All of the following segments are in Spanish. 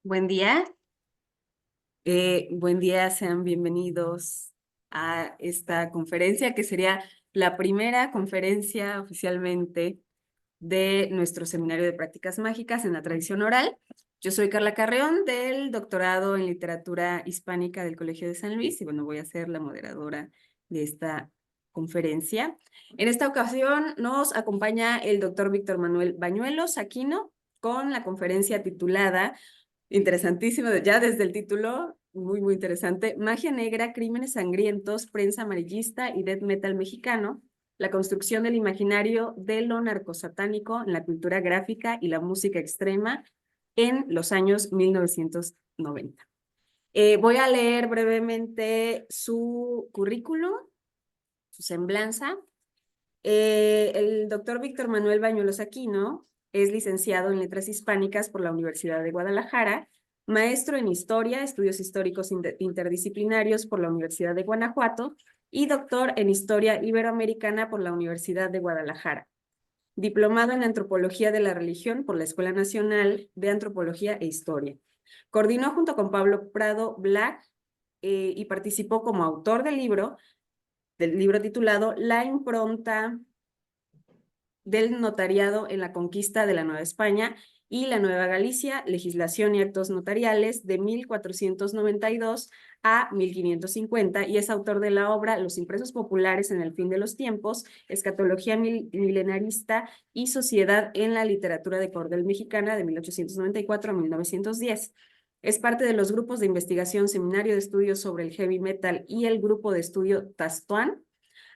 Buen día. Buen día, sean bienvenidos a esta conferencia, que sería la primera conferencia oficialmente de nuestro seminario de prácticas mágicas en la tradición oral. Yo soy Carla Carreón, del doctorado en literatura hispánica del Colegio de San Luis, y bueno, voy a ser la moderadora de esta conferencia. En esta ocasión nos acompaña el doctor Víctor Manuel Bañuelos Aquino con la conferencia titulada, interesantísimo, ya desde el título, muy interesante: Magia negra, crímenes sangrientos, prensa amarillista y death metal mexicano, la construcción del imaginario de lo narcosatánico en la cultura gráfica y la música extrema en los años 1990. Voy a leer brevemente su currículum, su semblanza. El doctor Víctor Manuel Bañuelos Aquino es licenciado en Letras Hispánicas por la Universidad de Guadalajara, maestro en Historia, Estudios Históricos Interdisciplinarios por la Universidad de Guanajuato y doctor en Historia Iberoamericana por la Universidad de Guadalajara. Diplomado en Antropología de la Religión por la Escuela Nacional de Antropología e Historia. Coordinó junto con Pablo Prado Black y participó como autor del libro titulado La impronta del notariado en la conquista de la Nueva España y la Nueva Galicia, legislación y actos notariales de 1492 a 1550, y es autor de la obra Los impresos populares en el fin de los tiempos, escatología milenarista y sociedad en la literatura de cordel mexicana de 1894 a 1910. Es parte de los grupos de investigación Seminario de Estudios sobre el Heavy Metal y el Grupo de Estudio Tastuán.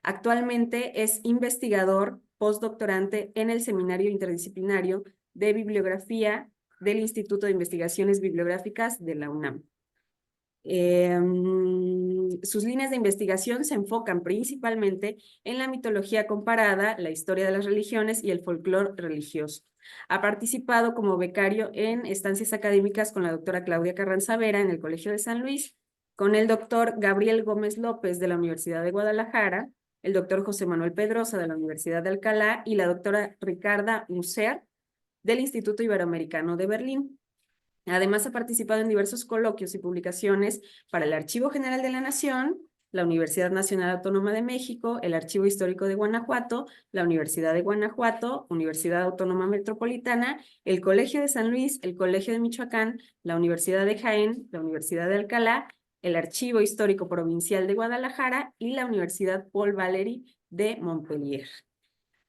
Actualmente es investigador postdoctorante en el Seminario Interdisciplinario de Bibliografía del Instituto de Investigaciones Bibliográficas de la UNAM. Sus líneas de investigación se enfocan principalmente en la mitología comparada, la historia de las religiones y el folclore religioso. Ha participado como becario en estancias académicas con la doctora Claudia Carranza Vera en el Colegio de San Luis, con el doctor Gabriel Gómez López de la Universidad de Guadalajara, el doctor José Manuel Pedrosa de la Universidad de Alcalá y la doctora Ricarda Muser del Instituto Iberoamericano de Berlín. Además, ha participado en diversos coloquios y publicaciones para el Archivo General de la Nación, la Universidad Nacional Autónoma de México, el Archivo Histórico de Guanajuato, la Universidad de Guanajuato, Universidad Autónoma Metropolitana, el Colegio de San Luis, el Colegio de Michoacán, la Universidad de Jaén, la Universidad de Alcalá, el Archivo Histórico Provincial de Guadalajara y la Universidad Paul Valéry de Montpellier.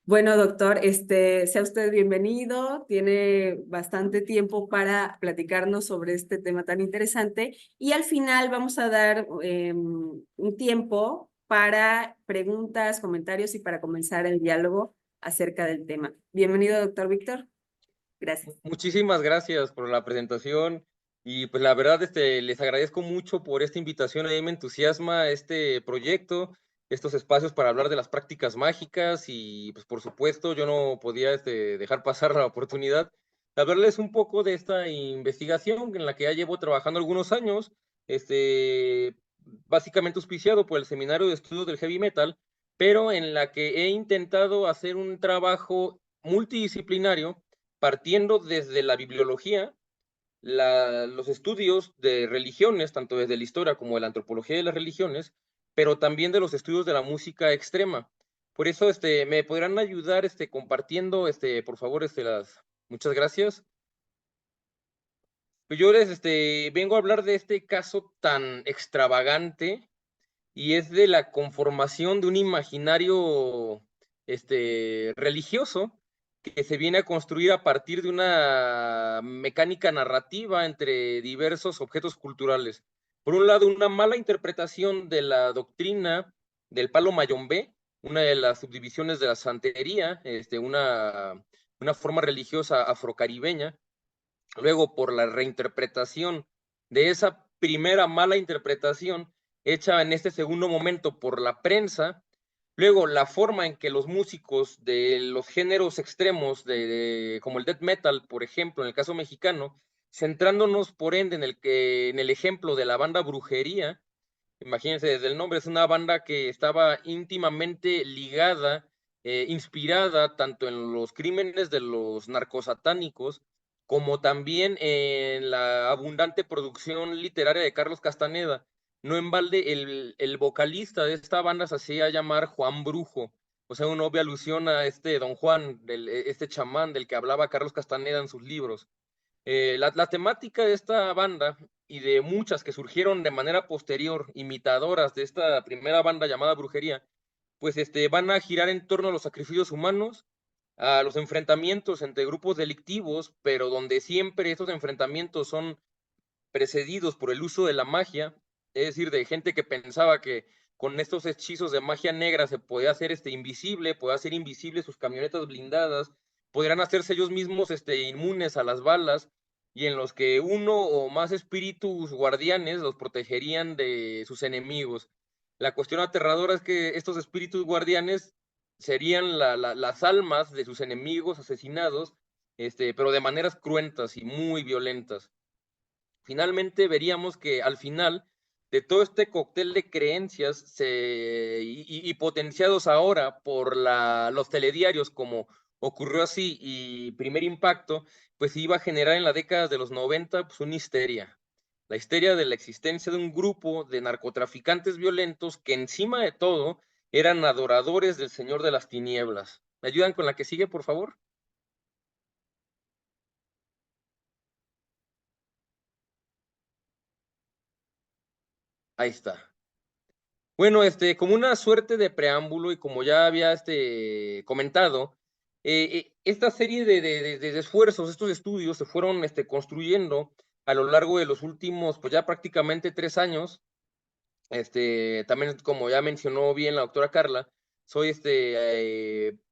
Bueno, doctor, sea usted bienvenido. Tiene bastante tiempo para platicarnos sobre este tema tan interesante, y al final vamos a dar un tiempo para preguntas, comentarios y para comenzar el diálogo acerca del tema. Bienvenido, doctor Víctor. Gracias. Muchísimas gracias por la presentación y pues la verdad les agradezco mucho por esta invitación. A mí me entusiasma este proyecto, estos espacios para hablar de las prácticas mágicas y pues por supuesto yo no podía dejar pasar la oportunidad de hablarles un poco de esta investigación en la que ya llevo trabajando algunos años, básicamente auspiciado por el Seminario de Estudios del Heavy Metal, pero en la que he intentado hacer un trabajo multidisciplinario partiendo desde la bibliología, los estudios de religiones, tanto desde la historia como de la antropología de las religiones, pero también de los estudios de la música extrema. Por eso, me podrán ayudar, compartiendo, por favor, muchas gracias. Pues yo vengo a hablar de este caso tan extravagante, y es de la conformación de un imaginario, religioso, que se viene a construir a partir de una mecánica narrativa entre diversos objetos culturales. Por un lado, una mala interpretación de la doctrina del palo mayombe, una de las subdivisiones de la santería, una forma religiosa afrocaribeña. Luego, por la reinterpretación de esa primera mala interpretación hecha en este segundo momento por la prensa. Luego, la forma en que los músicos de los géneros extremos, como el death metal, por ejemplo, en el caso mexicano, centrándonos por ende en el ejemplo de la banda Brujería. Imagínense, desde el nombre, es una banda que estaba íntimamente ligada, inspirada tanto en los crímenes de los narcosatánicos como también en la abundante producción literaria de Carlos Castaneda. No en balde, el vocalista de esta banda se hacía llamar Juan Brujo, o sea, una obvia alusión a este Don Juan, este chamán del que hablaba Carlos Castaneda en sus libros. La temática de esta banda y de muchas que surgieron de manera posterior, imitadoras de esta primera banda llamada Brujería, pues van a girar en torno a los sacrificios humanos, a los enfrentamientos entre grupos delictivos, pero donde siempre estos enfrentamientos son precedidos por el uso de la magia, es decir, de gente que pensaba que con estos hechizos de magia negra se podía hacer invisible, podía hacer invisible sus camionetas blindadas, podrían hacerse ellos mismos inmunes a las balas, y en los que uno o más espíritus guardianes los protegerían de sus enemigos. La cuestión aterradora es que estos espíritus guardianes serían las almas de sus enemigos asesinados, pero de maneras cruentas y muy violentas. Finalmente veríamos que al final de todo este cóctel de creencias y potenciados ahora por los telediarios, como ocurrió así y Primer Impacto, pues iba a generar en la década de los 90 pues, una histeria. La histeria de la existencia de un grupo de narcotraficantes violentos que encima de todo eran adoradores del Señor de las Tinieblas. ¿Me ayudan con la que sigue, por favor? Ahí está. Bueno, como una suerte de preámbulo y como ya había comentado, esta serie de esfuerzos, estos estudios se fueron construyendo a lo largo de los últimos, pues ya prácticamente 3 años. También, como ya mencionó bien la doctora Carla, soy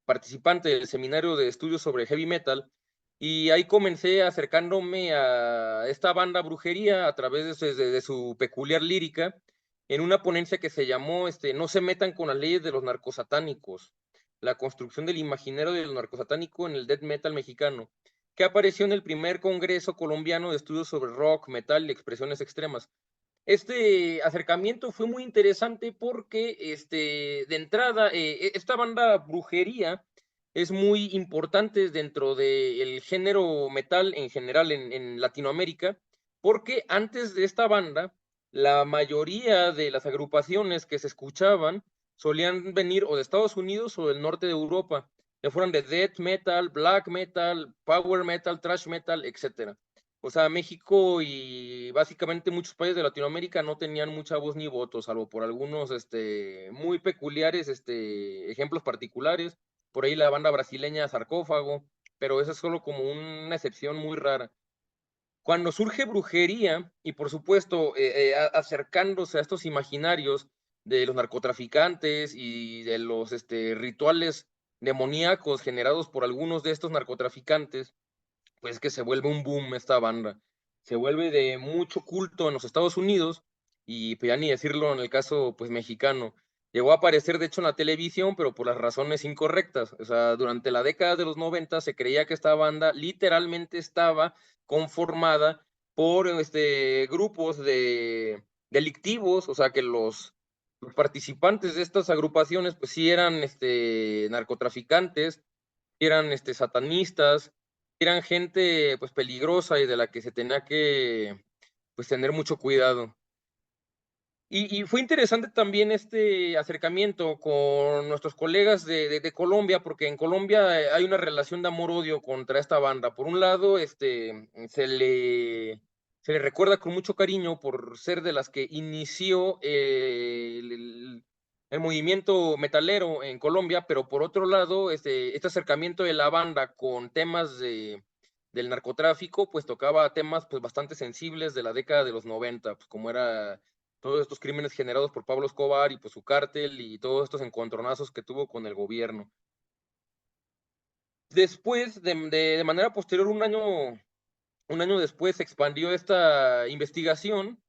participante del seminario de estudios sobre heavy metal y ahí comencé acercándome a esta banda Brujería a través de su peculiar lírica en una ponencia que se llamó No se metan con las leyes de los narcosatánicos, la construcción del imaginario de lo narcosatánico en el death metal mexicano, que apareció en el primer congreso colombiano de estudios sobre rock, metal y expresiones extremas. Este acercamiento fue muy interesante porque, de entrada, esta banda Brujería es muy importante dentro del género metal en general en Latinoamérica, porque antes de esta banda, la mayoría de las agrupaciones que se escuchaban solían venir o de Estados Unidos o del norte de Europa, ya fueran de death metal, black metal, power metal, thrash metal, etcétera. O sea, México y básicamente muchos países de Latinoamérica no tenían mucha voz ni voto, salvo por algunos muy peculiares ejemplos particulares. Por ahí la banda brasileña Sarcófago, pero eso es solo como una excepción muy rara. Cuando surge Brujería, y por supuesto acercándose a estos imaginarios de los narcotraficantes y de los rituales demoníacos generados por algunos de estos narcotraficantes, pues que se vuelve un boom esta banda. Se vuelve de mucho culto en los Estados Unidos y pues ya ni decirlo en el caso pues mexicano. Llegó a aparecer de hecho en la televisión, pero por las razones incorrectas. O sea, durante la década de los 90 se creía que esta banda literalmente estaba conformada por grupos delictivos, o sea, que los participantes de estas agrupaciones pues sí eran narcotraficantes, eran satanistas, eran gente pues peligrosa y de la que se tenía que pues tener mucho cuidado. Y fue interesante también este acercamiento con nuestros colegas de Colombia, porque en Colombia hay una relación de amor-odio contra esta banda. Por un lado, se le recuerda con mucho cariño por ser de las que inició el movimiento metalero en Colombia, pero por otro lado, este acercamiento de la banda con temas del narcotráfico, pues tocaba temas pues bastante sensibles de la década de los 90, pues como era todos estos crímenes generados por Pablo Escobar y pues su cártel y todos estos encontronazos que tuvo con el gobierno. Después, de manera posterior, un año después, se expandió esta investigación.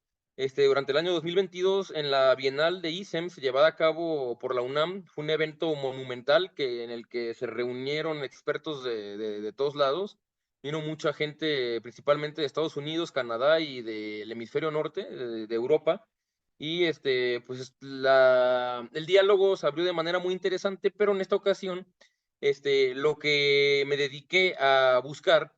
Durante el año 2022, en la Bienal de ISEMS, llevada a cabo por la UNAM, fue un evento monumental en el que se reunieron expertos de todos lados. Vino mucha gente, principalmente de Estados Unidos, Canadá y del hemisferio norte, de Europa. Y pues el diálogo se abrió de manera muy interesante, pero en esta ocasión, lo que me dediqué a buscar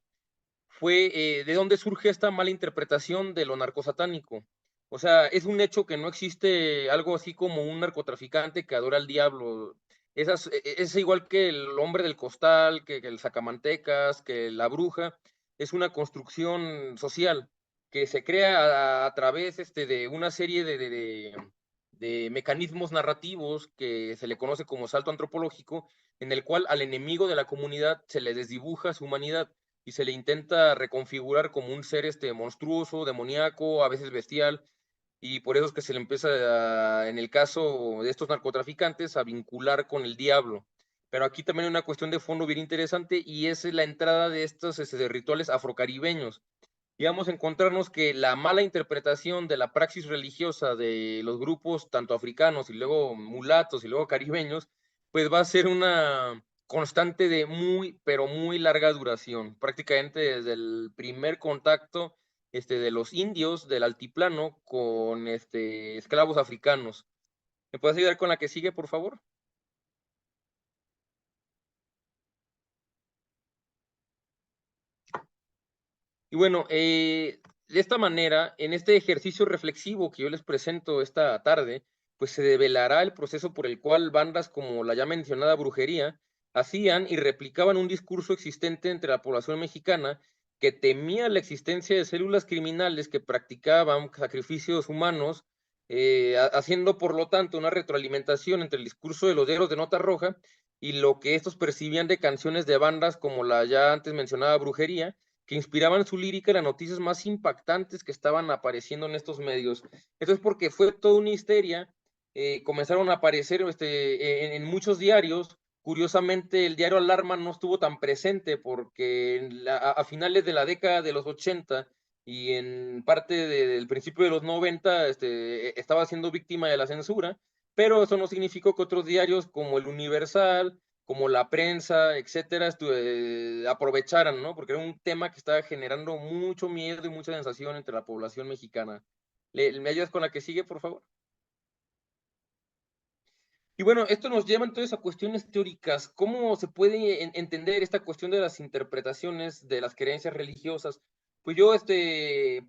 fue de dónde surge esta mala interpretación de lo narcosatánico. O sea, es un hecho que no existe algo así como un narcotraficante que adora al diablo. Es igual que el hombre del costal, que el sacamantecas, que la bruja. Es una construcción social que se crea a través de una serie de mecanismos narrativos que se le conoce como salto antropológico, en el cual al enemigo de la comunidad se le desdibuja su humanidad y se le intenta reconfigurar como un ser monstruoso, demoníaco, a veces bestial, y por eso es que se le empieza, en el caso de estos narcotraficantes, a vincular con el diablo. Pero aquí también hay una cuestión de fondo bien interesante y es la entrada de estos de rituales afrocaribeños. Y vamos a encontrarnos que la mala interpretación de la praxis religiosa de los grupos, tanto africanos y luego mulatos y luego caribeños, pues va a ser una constante de muy, pero muy larga duración, prácticamente desde el primer contacto de los indios del altiplano con esclavos africanos. ¿Me puedes ayudar con la que sigue, por favor? Y bueno, de esta manera, en este ejercicio reflexivo que yo les presento esta tarde, pues se develará el proceso por el cual bandas como la ya mencionada brujería hacían y replicaban un discurso existente entre la población mexicana que temía la existencia de células criminales que practicaban sacrificios humanos, haciendo por lo tanto una retroalimentación entre el discurso de los diarios de nota roja y lo que estos percibían de canciones de bandas como la ya antes mencionada brujería, que inspiraban su lírica en las noticias más impactantes que estaban apareciendo en estos medios. Esto es porque fue toda una histeria, comenzaron a aparecer en muchos diarios. Curiosamente, el diario Alarma no estuvo tan presente porque a finales de la década de los 80 y en parte del principio de los 90 estaba siendo víctima de la censura, pero eso no significó que otros diarios como el Universal, como la prensa, etcétera, aprovecharan, ¿no? Porque era un tema que estaba generando mucho miedo y mucha sensación entre la población mexicana. ¿Me ayudas con la que sigue, por favor? Y bueno, esto nos lleva entonces a cuestiones teóricas. ¿Cómo se puede entender esta cuestión de las interpretaciones de las creencias religiosas? Pues yo,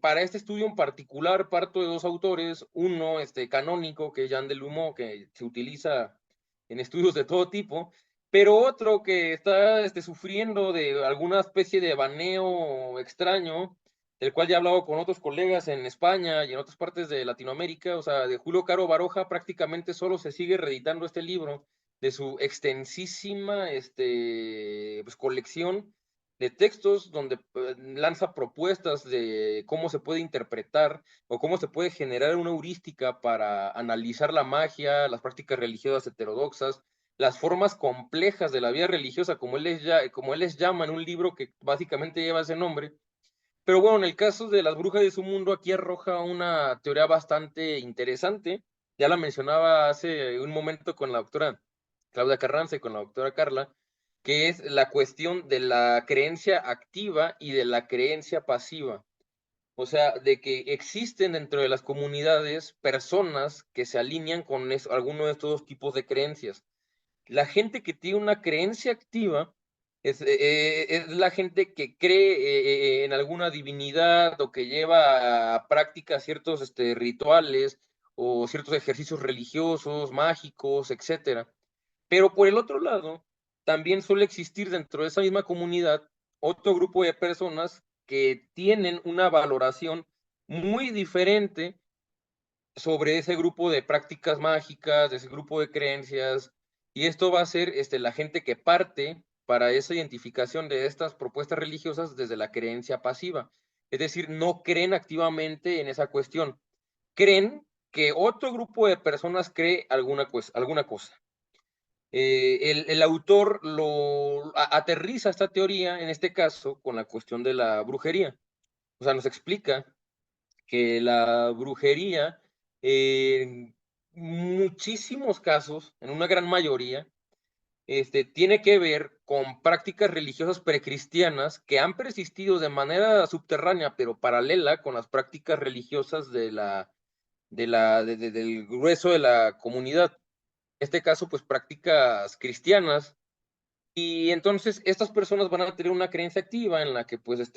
para este estudio en particular, parto de dos autores. Uno, canónico, que es Jean Delumeau, que se utiliza en estudios de todo tipo, pero otro que está sufriendo de alguna especie de baneo extraño, del cual ya he hablado con otros colegas en España y en otras partes de Latinoamérica. O sea, de Julio Caro Baroja prácticamente solo se sigue reeditando este libro de su extensísima pues, colección de textos donde lanza propuestas de cómo se puede interpretar o cómo se puede generar una heurística para analizar la magia, las prácticas religiosas heterodoxas, las formas complejas de la vida religiosa, como él les llama en un libro que básicamente lleva ese nombre. Pero bueno, en el caso de las brujas de su mundo, aquí arroja una teoría bastante interesante. Ya la mencionaba hace un momento con la doctora Claudia Carranza y con la doctora Carla, que es la cuestión de la creencia activa y de la creencia pasiva. O sea, de que existen dentro de las comunidades personas que se alinean con alguno de estos dos tipos de creencias. La gente que tiene una creencia activa es la gente que cree en alguna divinidad o que lleva a práctica ciertos rituales o ciertos ejercicios religiosos, mágicos, etcétera. Pero por el otro lado, también suele existir dentro de esa misma comunidad otro grupo de personas que tienen una valoración muy diferente sobre ese grupo de prácticas mágicas, de ese grupo de creencias, y esto va a ser la gente que parte para esa identificación de estas propuestas religiosas desde la creencia pasiva. Es decir, no creen activamente en esa cuestión, creen que otro grupo de personas cree alguna cosa. El autor aterriza esta teoría, en este caso, con la cuestión de la brujería. O sea, nos explica que la brujería, en muchísimos casos, en una gran mayoría, tiene que ver con prácticas religiosas precristianas que han persistido de manera subterránea, pero paralela con las prácticas religiosas del grueso de la comunidad. En este caso, pues prácticas cristianas Y entonces estas personas van a tener una creencia activa en la que pues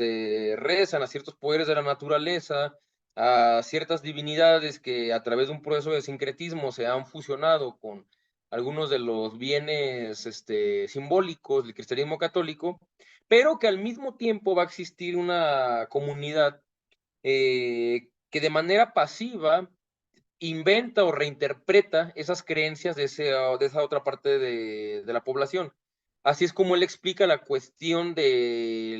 rezan a ciertos poderes de la naturaleza, a ciertas divinidades que a través de un proceso de sincretismo se han fusionado con algunos de los bienes simbólicos del cristianismo católico, pero que al mismo tiempo va a existir una comunidad que de manera pasiva inventa o reinterpreta esas creencias de esa otra parte de la población. Así es como él explica la cuestión de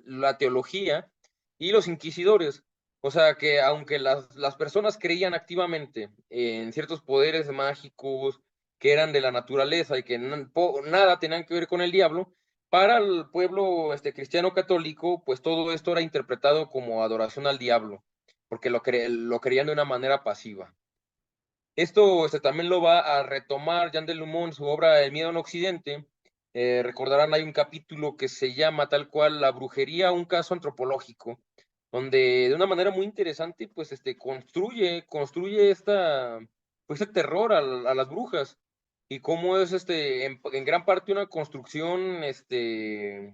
la teología y los inquisidores. O sea, que aunque las personas creían activamente en ciertos poderes mágicos que eran de la naturaleza y que nada tenían que ver con el diablo, para el pueblo cristiano católico, pues todo esto era interpretado como adoración al diablo, porque lo creían de una manera pasiva. Esto también lo va a retomar Jean de Lumont en su obra El miedo en Occidente. Recordarán, hay un capítulo que se llama tal cual La brujería, un caso antropológico, donde de una manera muy interesante, pues, construye pues, el terror a las brujas y cómo es, en gran parte una construcción, eh,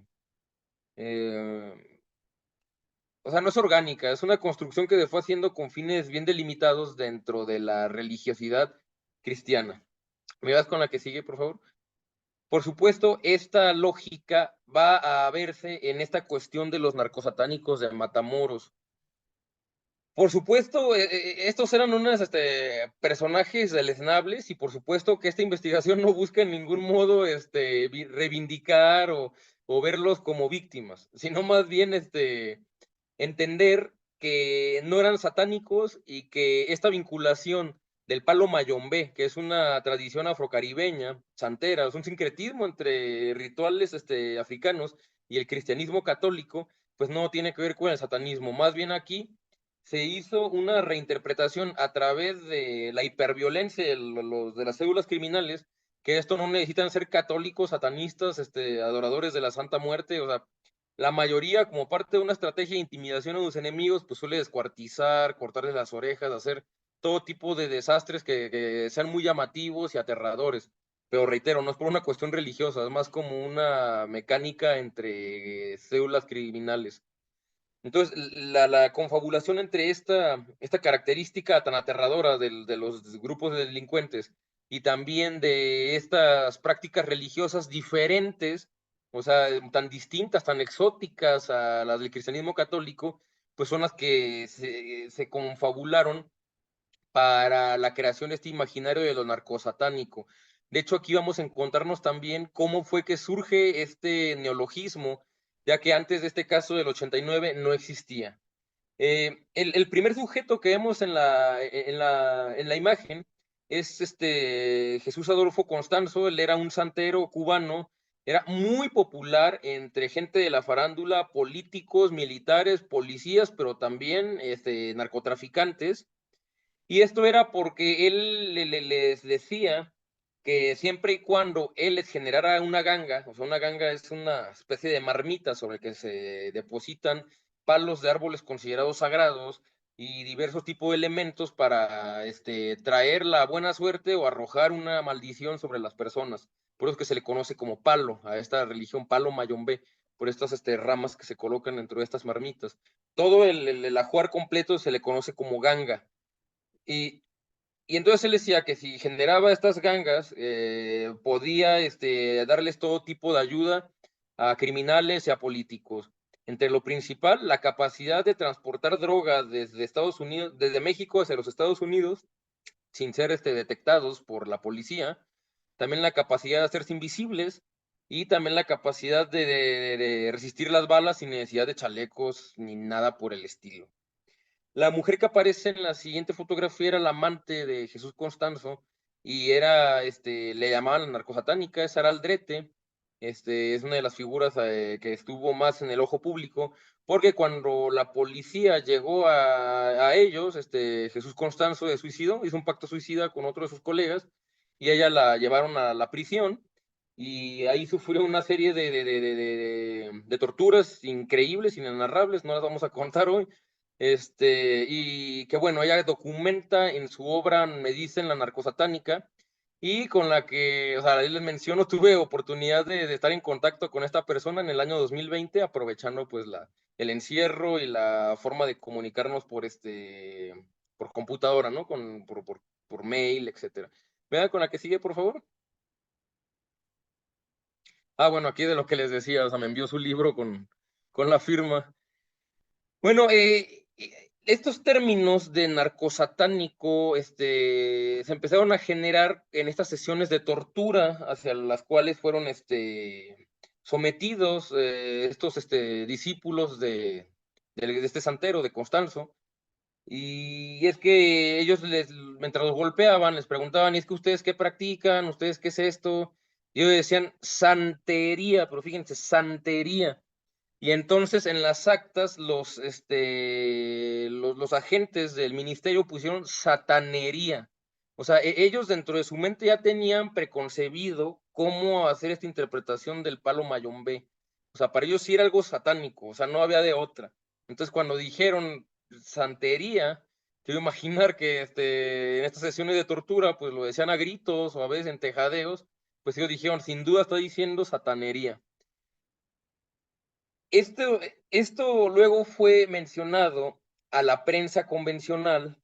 o sea, no es orgánica, es una construcción que se fue haciendo con fines bien delimitados dentro de la religiosidad cristiana. ¿Me vas con la que sigue, por favor? Por supuesto, esta lógica va a verse en esta cuestión de los narcosatánicos de Matamoros. Por supuesto, estos eran unos personajes deleznables y por supuesto que esta investigación no busca en ningún modo reivindicar o verlos como víctimas, sino más bien entender que no eran satánicos y que esta vinculación del palo mayombe, que es una tradición afrocaribeña, santera, es un sincretismo entre rituales africanos y el cristianismo católico, pues no tiene que ver con el satanismo. Más bien aquí se hizo una reinterpretación a través de la hiperviolencia de las células criminales, que esto no necesitan ser católicos, satanistas, adoradores de la Santa Muerte, o sea, la mayoría, como parte de una estrategia de intimidación a los enemigos, pues suele descuartizar, cortarles las orejas, hacer todo tipo de desastres que sean muy llamativos y aterradores. Pero reitero, no es por una cuestión religiosa, es más como una mecánica entre células criminales. Entonces, la confabulación entre esta característica tan aterradora de los grupos de delincuentes y también de estas prácticas religiosas diferentes, o sea, tan distintas, tan exóticas a las del cristianismo católico, pues son las que se confabularon para la creación de este imaginario de lo narcosatánico. De hecho, aquí vamos a encontrarnos también cómo fue que surge este neologismo, ya que antes de este caso del 89 no existía. El primer sujeto que vemos en la imagen es Jesús Adolfo Constanzo. Él era un santero cubano, era muy popular entre gente de la farándula, políticos, militares, policías, pero también narcotraficantes. Y esto era porque él les decía que siempre y cuando él les generara una ganga, o sea, una ganga es una especie de marmita sobre que se depositan palos de árboles considerados sagrados y diversos tipos de elementos para traer la buena suerte o arrojar una maldición sobre las personas. Por eso es que se le conoce como palo a esta religión, palo mayombe, por estas ramas que se colocan dentro de estas marmitas. Todo el ajuar completo se le conoce como ganga. Y, y entonces él decía que si generaba estas gangas, podía darles todo tipo de ayuda a criminales y a políticos. Entre lo principal, la capacidad de transportar drogas desde Estados Unidos, desde México hacia los Estados Unidos, sin ser detectados por la policía. También la capacidad de hacerse invisibles y también la capacidad de resistir las balas sin necesidad de chalecos ni nada por el estilo. La mujer que aparece en la siguiente fotografía era la amante de Jesús Constanzo y le llamaban la narcosatánica, es Sara Aldrete. Es una de las figuras que estuvo más en el ojo público, porque cuando la policía llegó a ellos, Jesús Constanzo de suicidio, hizo un pacto suicida con otro de sus colegas y ella la llevaron a la prisión y ahí sufrió una serie de torturas increíbles, inenarrables, no las vamos a contar hoy. Y que bueno, ella documenta en su obra Me dicen la narcosatánica, y con la que, o sea, ahí les menciono, tuve oportunidad de estar en contacto con esta persona en el año 2020, aprovechando pues el encierro y la forma de comunicarnos por computadora, ¿no? Por mail, etcétera. Vean con la que sigue, por favor. Ah, bueno, aquí de lo que les decía, o sea, me envió su libro con la firma. Bueno, estos términos de narcosatánico, se empezaron a generar en estas sesiones de tortura hacia las cuales fueron, sometidos, estos, discípulos de este santero, de Constanzo. Y es que ellos mientras los golpeaban, les preguntaban: "¿Y es que ustedes qué practican? ¿Ustedes qué es esto?". Y ellos decían: "Santería", pero fíjense, santería. Y entonces en las actas los agentes del ministerio pusieron satanería. O sea, ellos dentro de su mente ya tenían preconcebido cómo hacer esta interpretación del palo mayombe. O sea, para ellos sí era algo satánico, o sea, no había de otra. Entonces, cuando dijeron santería, quiero imaginar que en estas sesiones de tortura, pues lo decían a gritos o a veces en tejadeos, pues ellos dijeron, sin duda está diciendo satanería. Esto luego fue mencionado a la prensa convencional,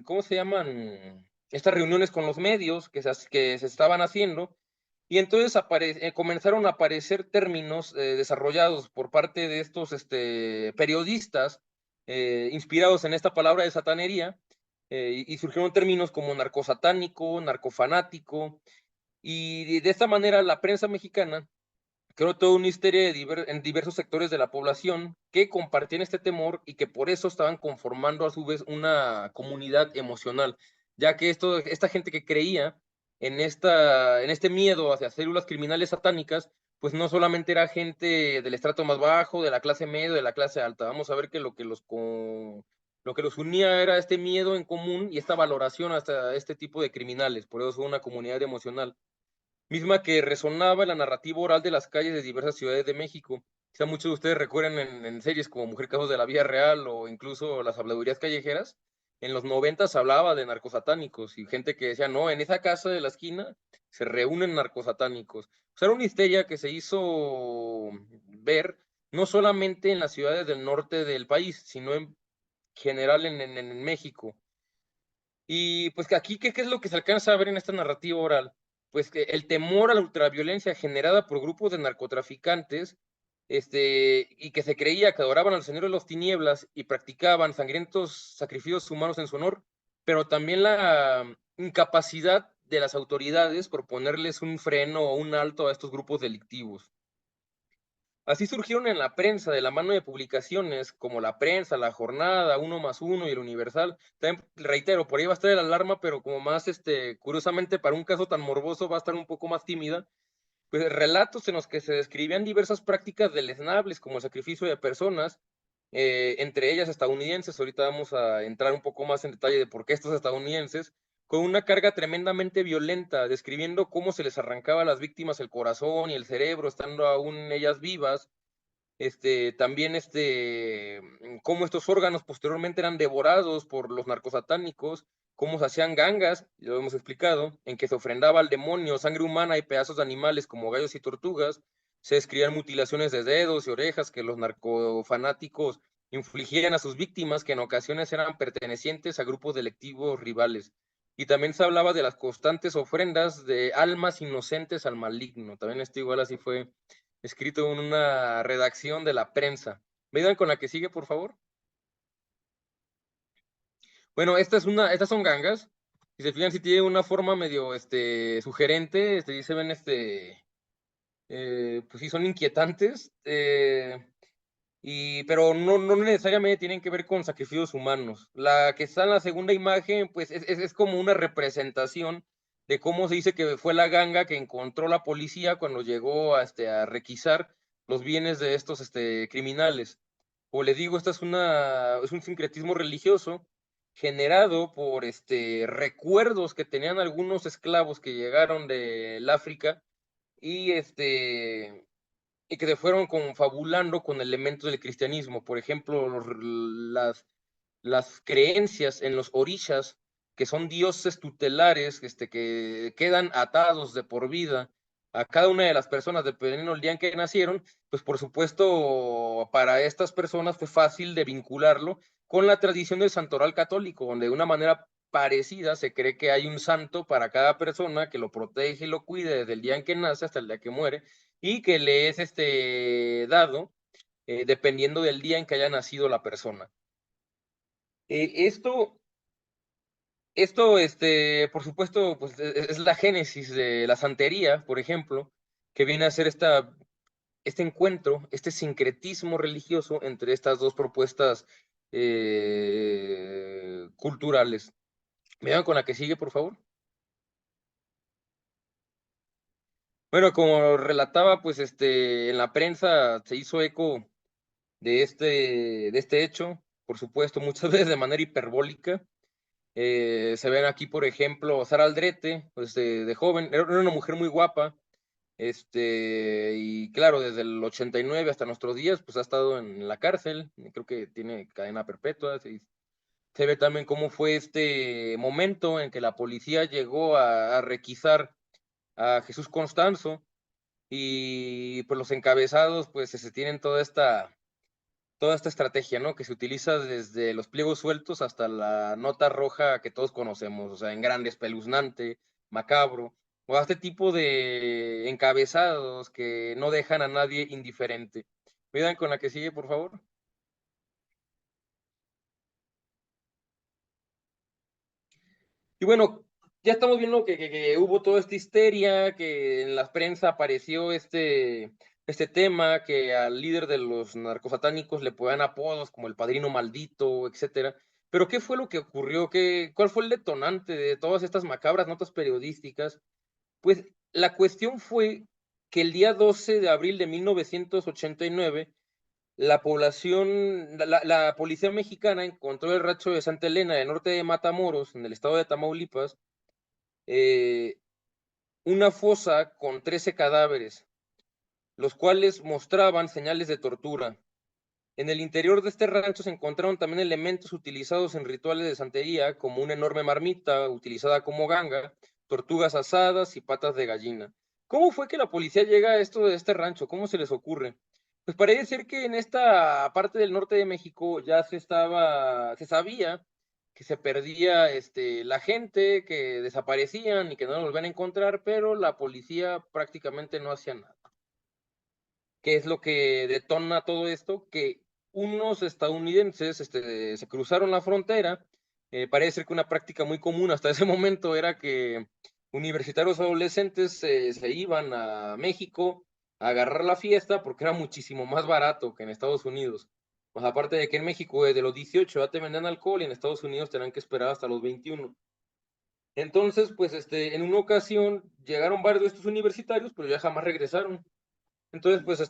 ¿cómo se llaman? Estas reuniones con los medios que se estaban haciendo, y entonces comenzaron a aparecer términos, desarrollados por parte de estos, periodistas, inspirados en esta palabra de satanería, y surgieron términos como narcosatánico, narcofanático, y de esta manera la prensa mexicana creo toda una histeria en diversos sectores de la población que compartían este temor y que por eso estaban conformando a su vez una comunidad emocional, ya que esta gente que creía en este miedo hacia células criminales satánicas, pues no solamente era gente del estrato más bajo, de la clase media, de la clase alta. Vamos a ver que lo que los unía era este miedo en común y esta valoración hasta este tipo de criminales, por eso son una comunidad emocional misma que resonaba en la narrativa oral de las calles de diversas ciudades de México. Quizá muchos de ustedes recuerden en series como Mujer Casos de la Vida Real o incluso Las Habladurías Callejeras. En los 90 se hablaba de narcosatánicos y gente que decía, no, en esa casa de la esquina se reúnen narcosatánicos. O sea, era una histeria que se hizo ver no solamente en las ciudades del norte del país, sino en general en México. Y pues que aquí, ¿qué es lo que se alcanza a ver en esta narrativa oral? Pues que el temor a la ultraviolencia generada por grupos de narcotraficantes, y que se creía que adoraban al Señor de las Tinieblas y practicaban sangrientos sacrificios humanos en su honor, pero también la incapacidad de las autoridades por ponerles un freno o un alto a estos grupos delictivos. Así surgieron en la prensa, de la mano de publicaciones como La Prensa, La Jornada, Uno más Uno y El Universal. También, reitero, por ahí va a estar el Alarma, pero como más, curiosamente, para un caso tan morboso va a estar un poco más tímida, pues relatos en los que se describían diversas prácticas deleznables, como el sacrificio de personas, entre ellas estadounidenses. Ahorita vamos a entrar un poco más en detalle de por qué estos estadounidenses, con una carga tremendamente violenta, describiendo cómo se les arrancaba a las víctimas el corazón y el cerebro, estando aún ellas vivas, también cómo estos órganos posteriormente eran devorados por los narcosatánicos, cómo se hacían gangas, ya lo hemos explicado, en que se ofrendaba al demonio sangre humana y pedazos de animales como gallos y tortugas, se describían mutilaciones de dedos y orejas que los narcofanáticos infligían a sus víctimas, que en ocasiones eran pertenecientes a grupos delictivos rivales. Y también se hablaba de las constantes ofrendas de almas inocentes al maligno. También esto igual así fue escrito en una redacción de la prensa. ¿Me ayudan con la que sigue, por favor? Bueno, estas son gangas. Si se fijan, si tiene una forma medio, sugerente, y se ven, pues sí, son inquietantes, pero no necesariamente tienen que ver con sacrificios humanos. La que está en la segunda imagen, pues es como una representación de cómo se dice que fue la ganga que encontró la policía cuando llegó a requisar los bienes de estos criminales. Como les digo, es un sincretismo religioso generado por recuerdos que tenían algunos esclavos que llegaron del África y y que se fueron confabulando con elementos del cristianismo. Por ejemplo, las creencias en los orishas, que son dioses tutelares, que quedan atados de por vida a cada una de las personas dependiendo del día en que nacieron, pues por supuesto para estas personas fue fácil de vincularlo con la tradición del santoral católico, donde de una manera parecida se cree que hay un santo para cada persona que lo protege y lo cuide desde el día en que nace hasta el día que muere y que le es dado dependiendo del día en que haya nacido la persona. Esto por supuesto, pues, es la génesis de la santería, por ejemplo, que viene a ser este encuentro, este sincretismo religioso entre estas 2 propuestas, culturales. ¿Me dan con la que sigue, por favor? Bueno, como relataba, pues, en la prensa se hizo eco de este hecho, por supuesto, muchas veces de manera hiperbólica. Se ven aquí, por ejemplo, Sara Aldrete, pues, de joven, era una mujer muy guapa, y claro, desde el 89 hasta nuestros días, pues, ha estado en la cárcel, y creo que tiene cadena perpetua, se ve también cómo fue este momento en que la policía llegó a requisar a Jesús Constanzo, y, pues, los encabezados, pues, se tienen toda esta estrategia, ¿no? Que se utiliza desde los pliegos sueltos hasta la nota roja que todos conocemos, o sea, en grande, espeluznante, macabro, o a este tipo de encabezados que no dejan a nadie indiferente. ¿Me ayudan con la que sigue, por favor? Y bueno, ya estamos viendo que hubo toda esta histeria, que en la prensa apareció este tema, que al líder de los narcosatánicos le ponían apodos como el Padrino Maldito, etcétera. Pero, ¿qué fue lo que ocurrió? ¿Cuál fue el detonante de todas estas macabras notas periodísticas? Pues, la cuestión fue que el día 12 de abril de 1989 la población la policía mexicana encontró el rancho de Santa Elena, del norte de Matamoros, en el estado de Tamaulipas, eh, una fosa con 13 cadáveres, los cuales mostraban señales de tortura. En el interior de este rancho se encontraron también elementos utilizados en rituales de santería, como una enorme marmita utilizada como ganga, tortugas asadas y patas de gallina. ¿Cómo fue que la policía llega a esto de este rancho? ¿Cómo se les ocurre? Pues parece ser que en esta parte del norte de México ya se sabía que se perdía la gente, que desaparecían y que no los volvían a encontrar, pero la policía prácticamente no hacía nada. ¿Qué es lo que detona todo esto? Que unos estadounidenses se cruzaron la frontera. Parece ser que una práctica muy común hasta ese momento era que universitarios adolescentes se iban a México a agarrar la fiesta porque era muchísimo más barato que en Estados Unidos. Pues aparte de que en México desde los 18 ya te venden alcohol y en Estados Unidos tenían que esperar hasta los 21. Entonces, pues en una ocasión llegaron varios de estos universitarios, pero ya jamás regresaron. Entonces, pues,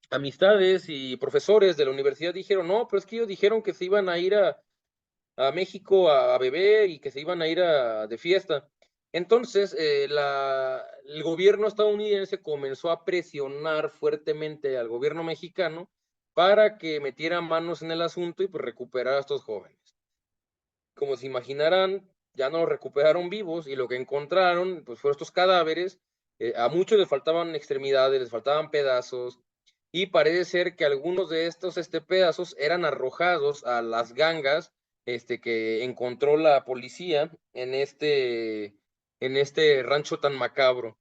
amistades y profesores de la universidad dijeron, no, pero es que ellos dijeron que se iban a ir a México a beber y que se iban a ir de fiesta. Entonces, el gobierno estadounidense comenzó a presionar fuertemente al gobierno mexicano para que metiera manos en el asunto y pues recuperar a estos jóvenes. Como se imaginarán, ya no los recuperaron vivos y lo que encontraron pues fueron estos cadáveres. A muchos les faltaban extremidades, les faltaban pedazos y parece ser que algunos de estos pedazos eran arrojados a las gangas que encontró la policía en este rancho tan macabro.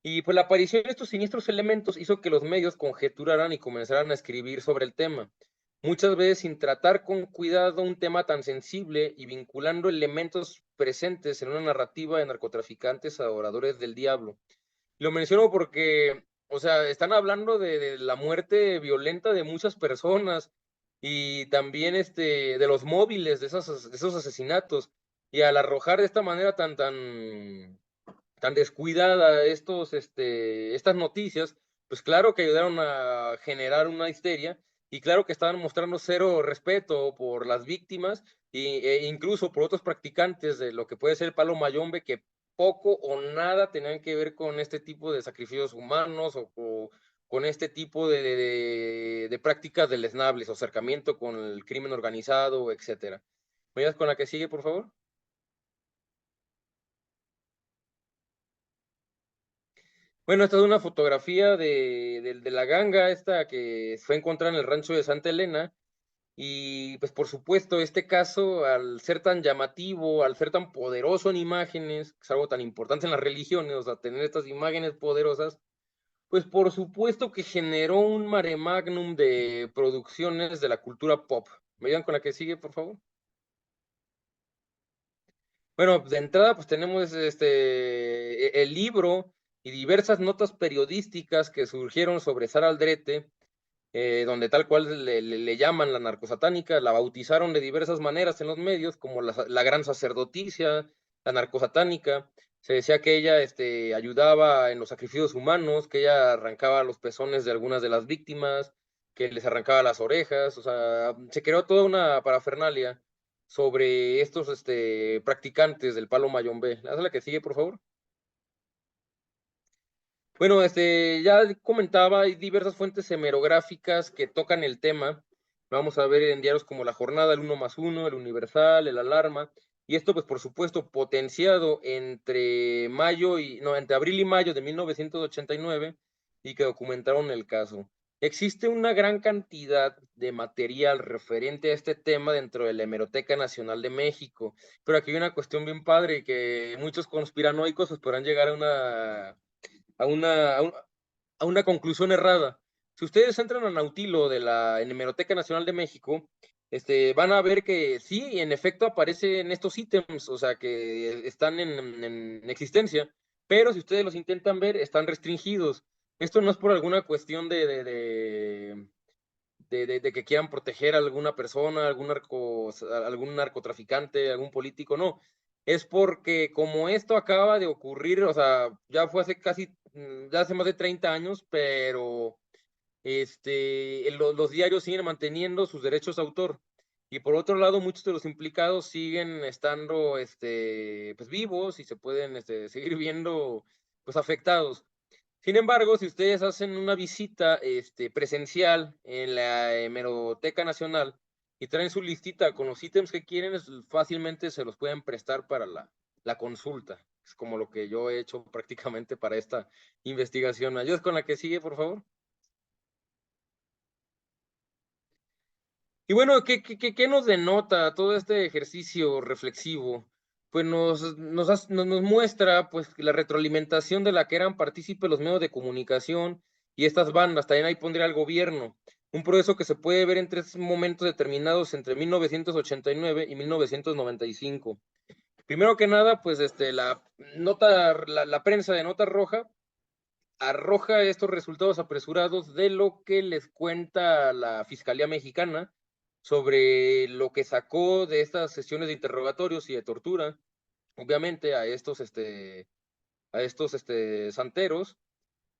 Y pues la aparición de estos siniestros elementos hizo que los medios conjeturaran y comenzaran a escribir sobre el tema, muchas veces sin tratar con cuidado un tema tan sensible y vinculando elementos presentes en una narrativa de narcotraficantes adoradores del diablo. Lo menciono porque, o sea, están hablando de la muerte violenta de muchas personas y también de los móviles de esos asesinatos. Y al arrojar de esta manera tan descuidada estas noticias, pues claro que ayudaron a generar una histeria y claro que estaban mostrando cero respeto por las víctimas e incluso por otros practicantes de lo que puede ser el palo mayombe que poco o nada tenían que ver con este tipo de sacrificios humanos o con este tipo de prácticas deleznables o acercamiento con el crimen organizado, etcétera. ¿Me ayudas con la que sigue, por favor? Bueno, esta es una fotografía de la ganga esta que fue encontrada en el rancho de Santa Elena. Y pues por supuesto, este caso, al ser tan llamativo, al ser tan poderoso en imágenes, que es algo tan importante en las religiones, o sea, tener estas imágenes poderosas, pues por supuesto que generó un mare magnum de producciones de la cultura pop. ¿Me ayudan con la que sigue, por favor? Bueno, de entrada, pues tenemos el libro y diversas notas periodísticas que surgieron sobre Sara Aldrete, donde tal cual le llaman la narcosatánica, la bautizaron de diversas maneras en los medios, como la gran sacerdotisa, la narcosatánica. Se decía que ella ayudaba en los sacrificios humanos, que ella arrancaba los pezones de algunas de las víctimas, que les arrancaba las orejas, o sea, se creó toda una parafernalia sobre estos practicantes del palo mayombe. Haz la que sigue, por favor. Bueno, ya comentaba, hay diversas fuentes hemerográficas que tocan el tema. Lo vamos a ver en diarios como La Jornada, el Uno más Uno, el Universal, el Alarma, y esto, pues, por supuesto, potenciado entre abril y mayo de 1989, y que documentaron el caso. Existe una gran cantidad de material referente a este tema dentro de la Hemeroteca Nacional de México, pero aquí hay una cuestión bien padre que muchos conspiranoicos pues, podrán llegar a una, a un- a una conclusión errada. Si ustedes entran a Nautilo de la Hemeroteca Nacional de México, van a ver que sí, en efecto aparecen estos ítems, o sea, que están en existencia, pero si ustedes los intentan ver, están restringidos. Esto no es por alguna cuestión de que quieran proteger a alguna persona, algún narcotraficante, algún político, no. Es porque como esto acaba de ocurrir, o sea, ya fue hace ya hace más de 30 años, pero los diarios siguen manteniendo sus derechos de autor. Y por otro lado, muchos de los implicados siguen estando pues vivos y se pueden seguir viendo pues afectados. Sin embargo, si ustedes hacen una visita presencial en la Hemeroteca Nacional y traen su listita con los ítems que quieren, fácilmente se los pueden prestar para la consulta. Es como lo que yo he hecho prácticamente para esta investigación. ¿Me ayudas con la que sigue, por favor? Y bueno, ¿qué nos denota todo este ejercicio reflexivo? Pues nos muestra pues la retroalimentación de la que eran partícipes los medios de comunicación y estas bandas, también ahí pondría al gobierno, un proceso que se puede ver en tres momentos determinados entre 1989 y 1995. Primero que nada, pues la prensa de Nota Roja arroja estos resultados apresurados de lo que les cuenta la Fiscalía Mexicana sobre lo que sacó de estas sesiones de interrogatorios y de tortura, obviamente a estos santeros,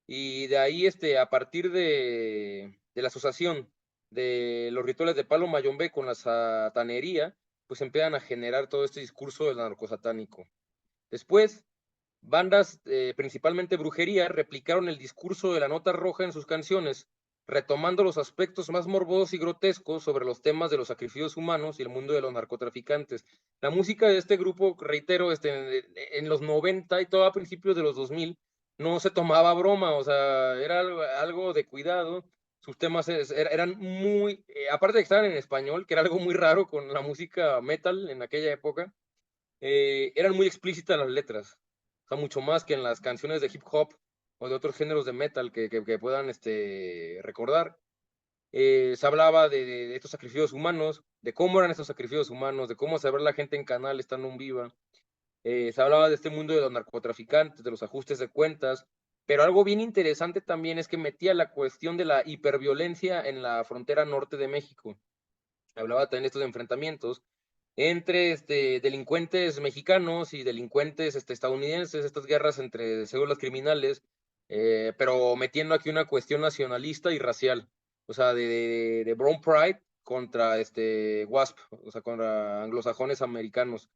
y de ahí a partir de la asociación de los rituales de palo mayombe con la satanería, pues empiezan a generar todo este discurso del narcosatánico. Después, bandas, principalmente brujería, replicaron el discurso de la Nota Roja en sus canciones, retomando los aspectos más morbosos y grotescos sobre los temas de los sacrificios humanos y el mundo de los narcotraficantes. La música de este grupo, reitero, en los 90 y todo a principios de los 2000, no se tomaba broma, o sea, era algo de cuidado. Sus temas eran muy, aparte de que estaban en español, que era algo muy raro con la música metal en aquella época, eran muy explícitas las letras, o sea, mucho más que en las canciones de hip hop o de otros géneros de metal que puedan recordar. Se hablaba de estos sacrificios humanos, de cómo eran estos sacrificios humanos, de cómo saber la gente en canal estando en viva. Se hablaba de este mundo de los narcotraficantes, de los ajustes de cuentas, pero algo bien interesante también es que metía la cuestión de la hiperviolencia en la frontera norte de México. Hablaba también de estos enfrentamientos entre delincuentes mexicanos y delincuentes estadounidenses, estas guerras entre células criminales, pero metiendo aquí una cuestión nacionalista y racial, o sea, de Brown Pride contra WASP, o sea, contra anglosajones americanos.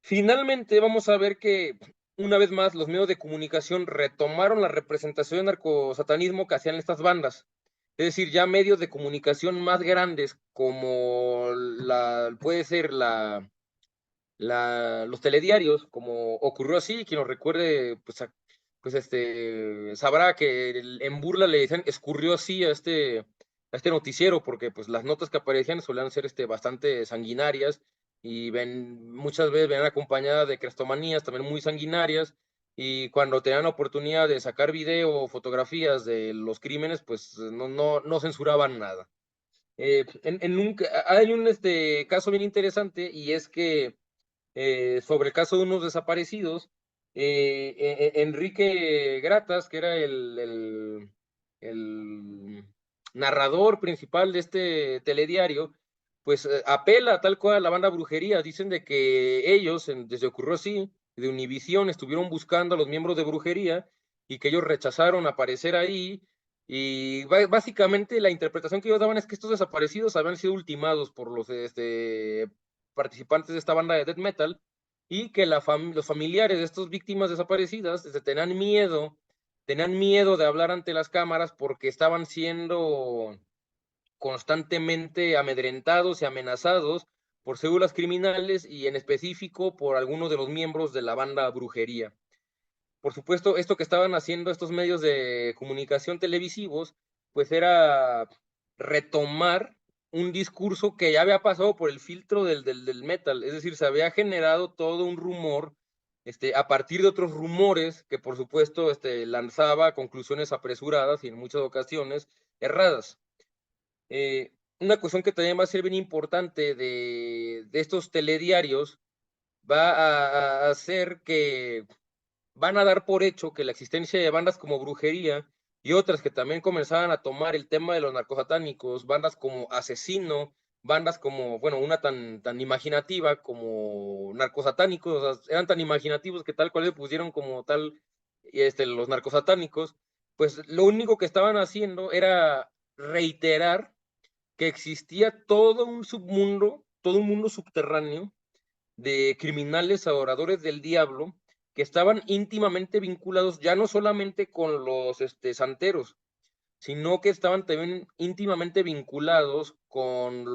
Finalmente vamos a ver que una vez más los medios de comunicación retomaron la representación de narcosatanismo que hacían estas bandas. Es decir, ya medios de comunicación más grandes como puede ser los telediarios, como ocurrió así, quien lo recuerde, pues, pues sabrá que en burla le decían, escurrió así a este noticiero, porque pues las notas que aparecían solían ser bastante sanguinarias y muchas veces venían acompañadas de crestomanías también muy sanguinarias, y cuando tenían la oportunidad de sacar video o fotografías de los crímenes, pues no censuraban nada. Hay un caso bien interesante, y es que sobre el caso de unos desaparecidos, Enrique Gratas, que era el narrador principal de este telediario, pues apela tal cual a la banda Brujería. Dicen de que ellos, desde Ocurrió Así, de Univisión, estuvieron buscando a los miembros de Brujería y que ellos rechazaron aparecer ahí. Y básicamente la interpretación que ellos daban es que estos desaparecidos habían sido ultimados por los participantes de esta banda de death metal, y que los familiares de estas víctimas desaparecidas tenían miedo de hablar ante las cámaras porque estaban siendo constantemente amedrentados y amenazados por células criminales, y en específico por algunos de los miembros de la banda Brujería. Por supuesto, esto que estaban haciendo estos medios de comunicación televisivos, pues era retomar un discurso que ya había pasado por el filtro del metal. Es decir, se había generado todo un rumor a partir de otros rumores que, por supuesto, lanzaba conclusiones apresuradas y en muchas ocasiones erradas. Una cuestión que también va a ser bien importante de estos telediarios va a hacer que van a dar por hecho que la existencia de bandas como Brujería y otras que también comenzaban a tomar el tema de los narcosatánicos, bandas como Asesino, bandas como, bueno, una tan imaginativa como Narcosatánicos, o sea, eran tan imaginativos que tal cual le pusieron como tal los narcosatánicos, pues lo único que estaban haciendo era reiterar que existía todo un mundo subterráneo de criminales adoradores del diablo que estaban íntimamente vinculados ya no solamente con los santeros, sino que estaban también íntimamente vinculados con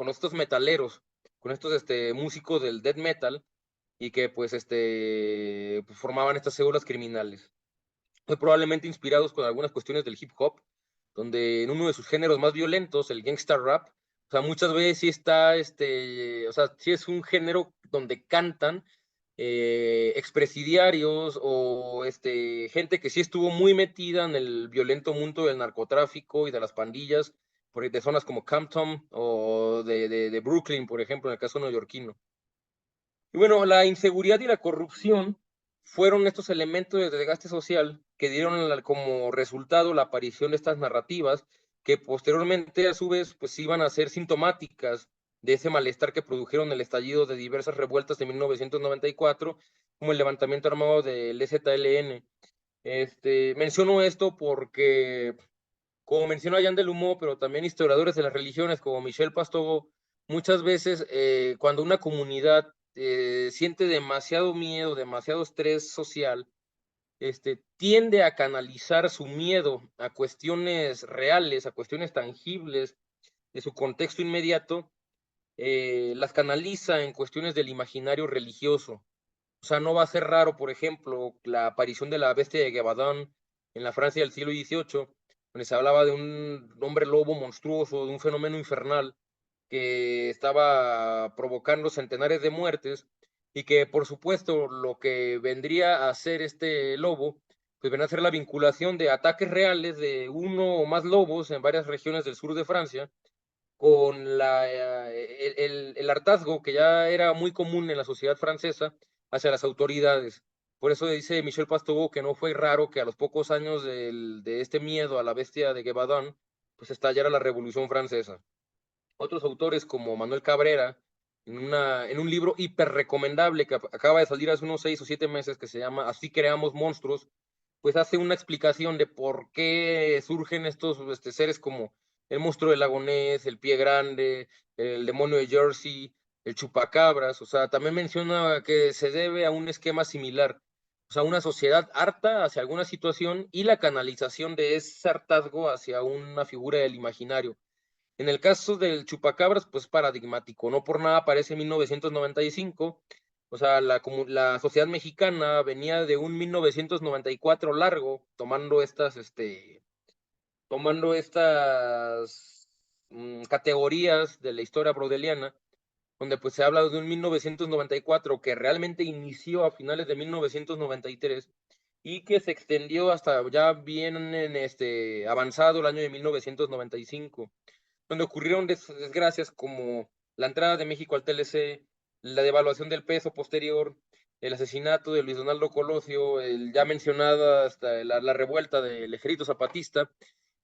estos metaleros, con estos músicos del death metal, y que pues pues, formaban estas células criminales. Muy probablemente inspirados con algunas cuestiones del hip hop, donde en uno de sus géneros más violentos, el gangsta rap, o sea, muchas veces sí está, o sea, sí es un género donde cantan expresidiarios o gente que sí estuvo muy metida en el violento mundo del narcotráfico y de las pandillas, de zonas como Compton o de Brooklyn, por ejemplo, en el caso neoyorquino. Y bueno, la inseguridad y la corrupción fueron estos elementos de desgaste social que dieron como resultado la aparición de estas narrativas, que posteriormente a su vez pues iban a ser sintomáticas de ese malestar que produjeron el estallido de diversas revueltas de 1994, como el levantamiento armado del EZLN. Menciono esto porque, como menciona Jean Delumeau, pero también historiadores de las religiones como Michel Pastovo, muchas veces cuando una comunidad siente demasiado miedo, demasiado estrés social, tiende a canalizar su miedo a cuestiones reales, a cuestiones tangibles de su contexto inmediato, las canaliza en cuestiones del imaginario religioso. O sea, no va a ser raro, por ejemplo, la aparición de la bestia de Gevaudan en la Francia del siglo XVIII, donde se hablaba de un hombre lobo monstruoso, de un fenómeno infernal que estaba provocando centenares de muertes, y que, por supuesto, lo que vendría a ser este lobo, pues vendría a ser la vinculación de ataques reales de uno o más lobos en varias regiones del sur de Francia, con el hartazgo que ya era muy común en la sociedad francesa hacia las autoridades. Por eso dice Michel Pastoreau que no fue raro que a los pocos años de este miedo a la bestia de Gévaudan, pues estallara la Revolución Francesa. Otros autores como Manuel Cabrera, en un libro hiper recomendable que acaba de salir hace unos 6 o 7 meses, que se llama Así creamos monstruos, pues hace una explicación de por qué surgen estos seres como el monstruo del lago Ness, el pie grande, el demonio de Jersey, el chupacabras. O sea, también menciona que se debe a un esquema similar, o sea, una sociedad harta hacia alguna situación y la canalización de ese hartazgo hacia una figura del imaginario. En el caso del chupacabras, pues paradigmático, no por nada aparece en 1995, O sea, la sociedad mexicana venía de un 1994 largo, tomando estas categorías de la historia brodeliana, donde pues se habla de un 1994 que realmente inició a finales de 1993 y que se extendió hasta ya bien avanzado el año de 1995, donde ocurrieron desgracias como la entrada de México al TLC, la devaluación del peso posterior, el asesinato de Luis Donaldo Colosio, el ya mencionada hasta la revuelta del ejército zapatista,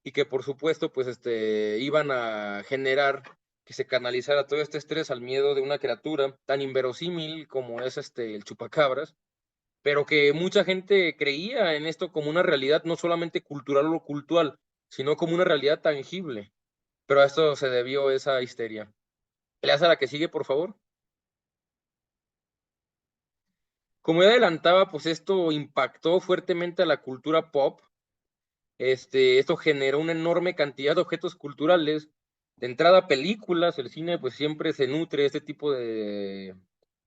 y que por supuesto pues iban a generar que se canalizara todo este estrés al miedo de una criatura tan inverosímil como es el chupacabras, pero que mucha gente creía en esto como una realidad no solamente cultural o cultural, sino como una realidad tangible. Pero a esto se debió esa histeria. ¿Le das a la que sigue, por favor? Como ya adelantaba, pues esto impactó fuertemente a la cultura pop. Esto generó una enorme cantidad de objetos culturales. De entrada, películas, el cine pues siempre se nutre de este tipo de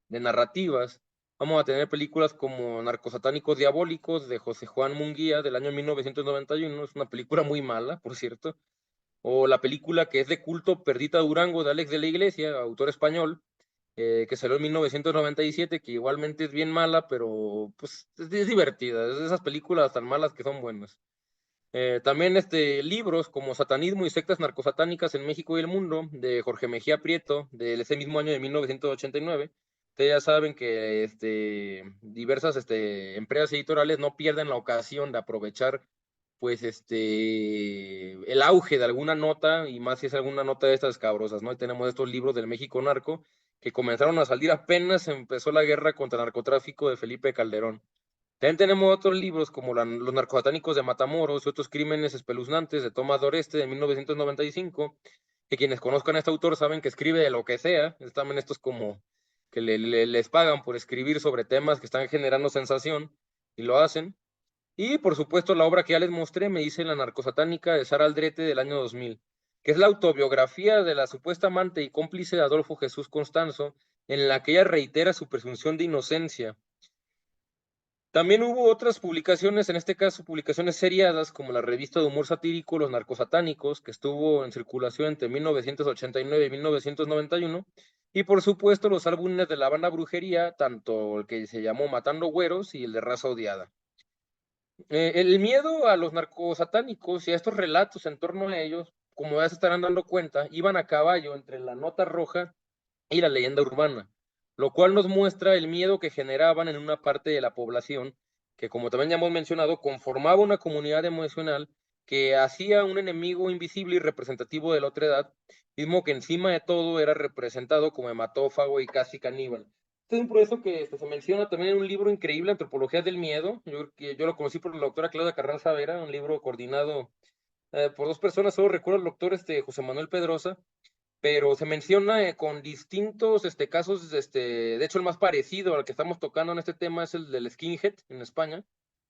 narrativas. Vamos a tener películas como Narcosatánicos Diabólicos de José Juan Munguía del año 1991. Es una película muy mala, por cierto. O la película que es de culto, Perdita Durango de Alex de la Iglesia, autor español, que salió en 1997, que igualmente es bien mala, pero pues es divertida. Es de esas películas tan malas que son buenas. También libros como Satanismo y sectas narcosatánicas en México y el mundo, de Jorge Mejía Prieto, de ese mismo año de 1989. Ustedes ya saben que diversas empresas editoriales no pierden la ocasión de aprovechar pues el auge de alguna nota, y más si es alguna nota de estas escabrosas, ¿no? Y tenemos estos libros del México narco que comenzaron a salir apenas empezó la guerra contra el narcotráfico de Felipe Calderón. También tenemos otros libros como Los narcosatánicos de Matamoros y otros crímenes espeluznantes de Tomás Doreste de 1995, que quienes conozcan a este autor saben que escribe de lo que sea. También estos como que les pagan por escribir sobre temas que están generando sensación y lo hacen. Y por supuesto la obra que ya les mostré, Me dice la narcosatánica de Sara Aldrete del año 2000, que es la autobiografía de la supuesta amante y cómplice de Adolfo Jesús Constanzo, en la que ella reitera su presunción de inocencia. También hubo otras publicaciones, en este caso publicaciones seriadas, como la revista de humor satírico Los Narcosatánicos, que estuvo en circulación entre 1989 y 1991, y por supuesto los álbumes de la banda Brujería, tanto el que se llamó Matando Güeros y el de Raza Odiada. El miedo a los narcosatánicos y a estos relatos en torno a ellos, como ya se estarán dando cuenta, iban a caballo entre la nota roja y la leyenda urbana, lo cual nos muestra el miedo que generaban en una parte de la población, que como también ya hemos mencionado, conformaba una comunidad emocional que hacía un enemigo invisible y representativo de la otra edad, mismo que encima de todo era representado como hematófago y casi caníbal. Este es un proceso que se menciona también en un libro increíble, Antropología del Miedo. Yo lo conocí por la doctora Claudia Carranza Vera, un libro coordinado por dos personas, solo recuerdo el doctor José Manuel Pedrosa, pero se menciona con distintos casos, de hecho el más parecido al que estamos tocando en este tema es el del skinhead en España,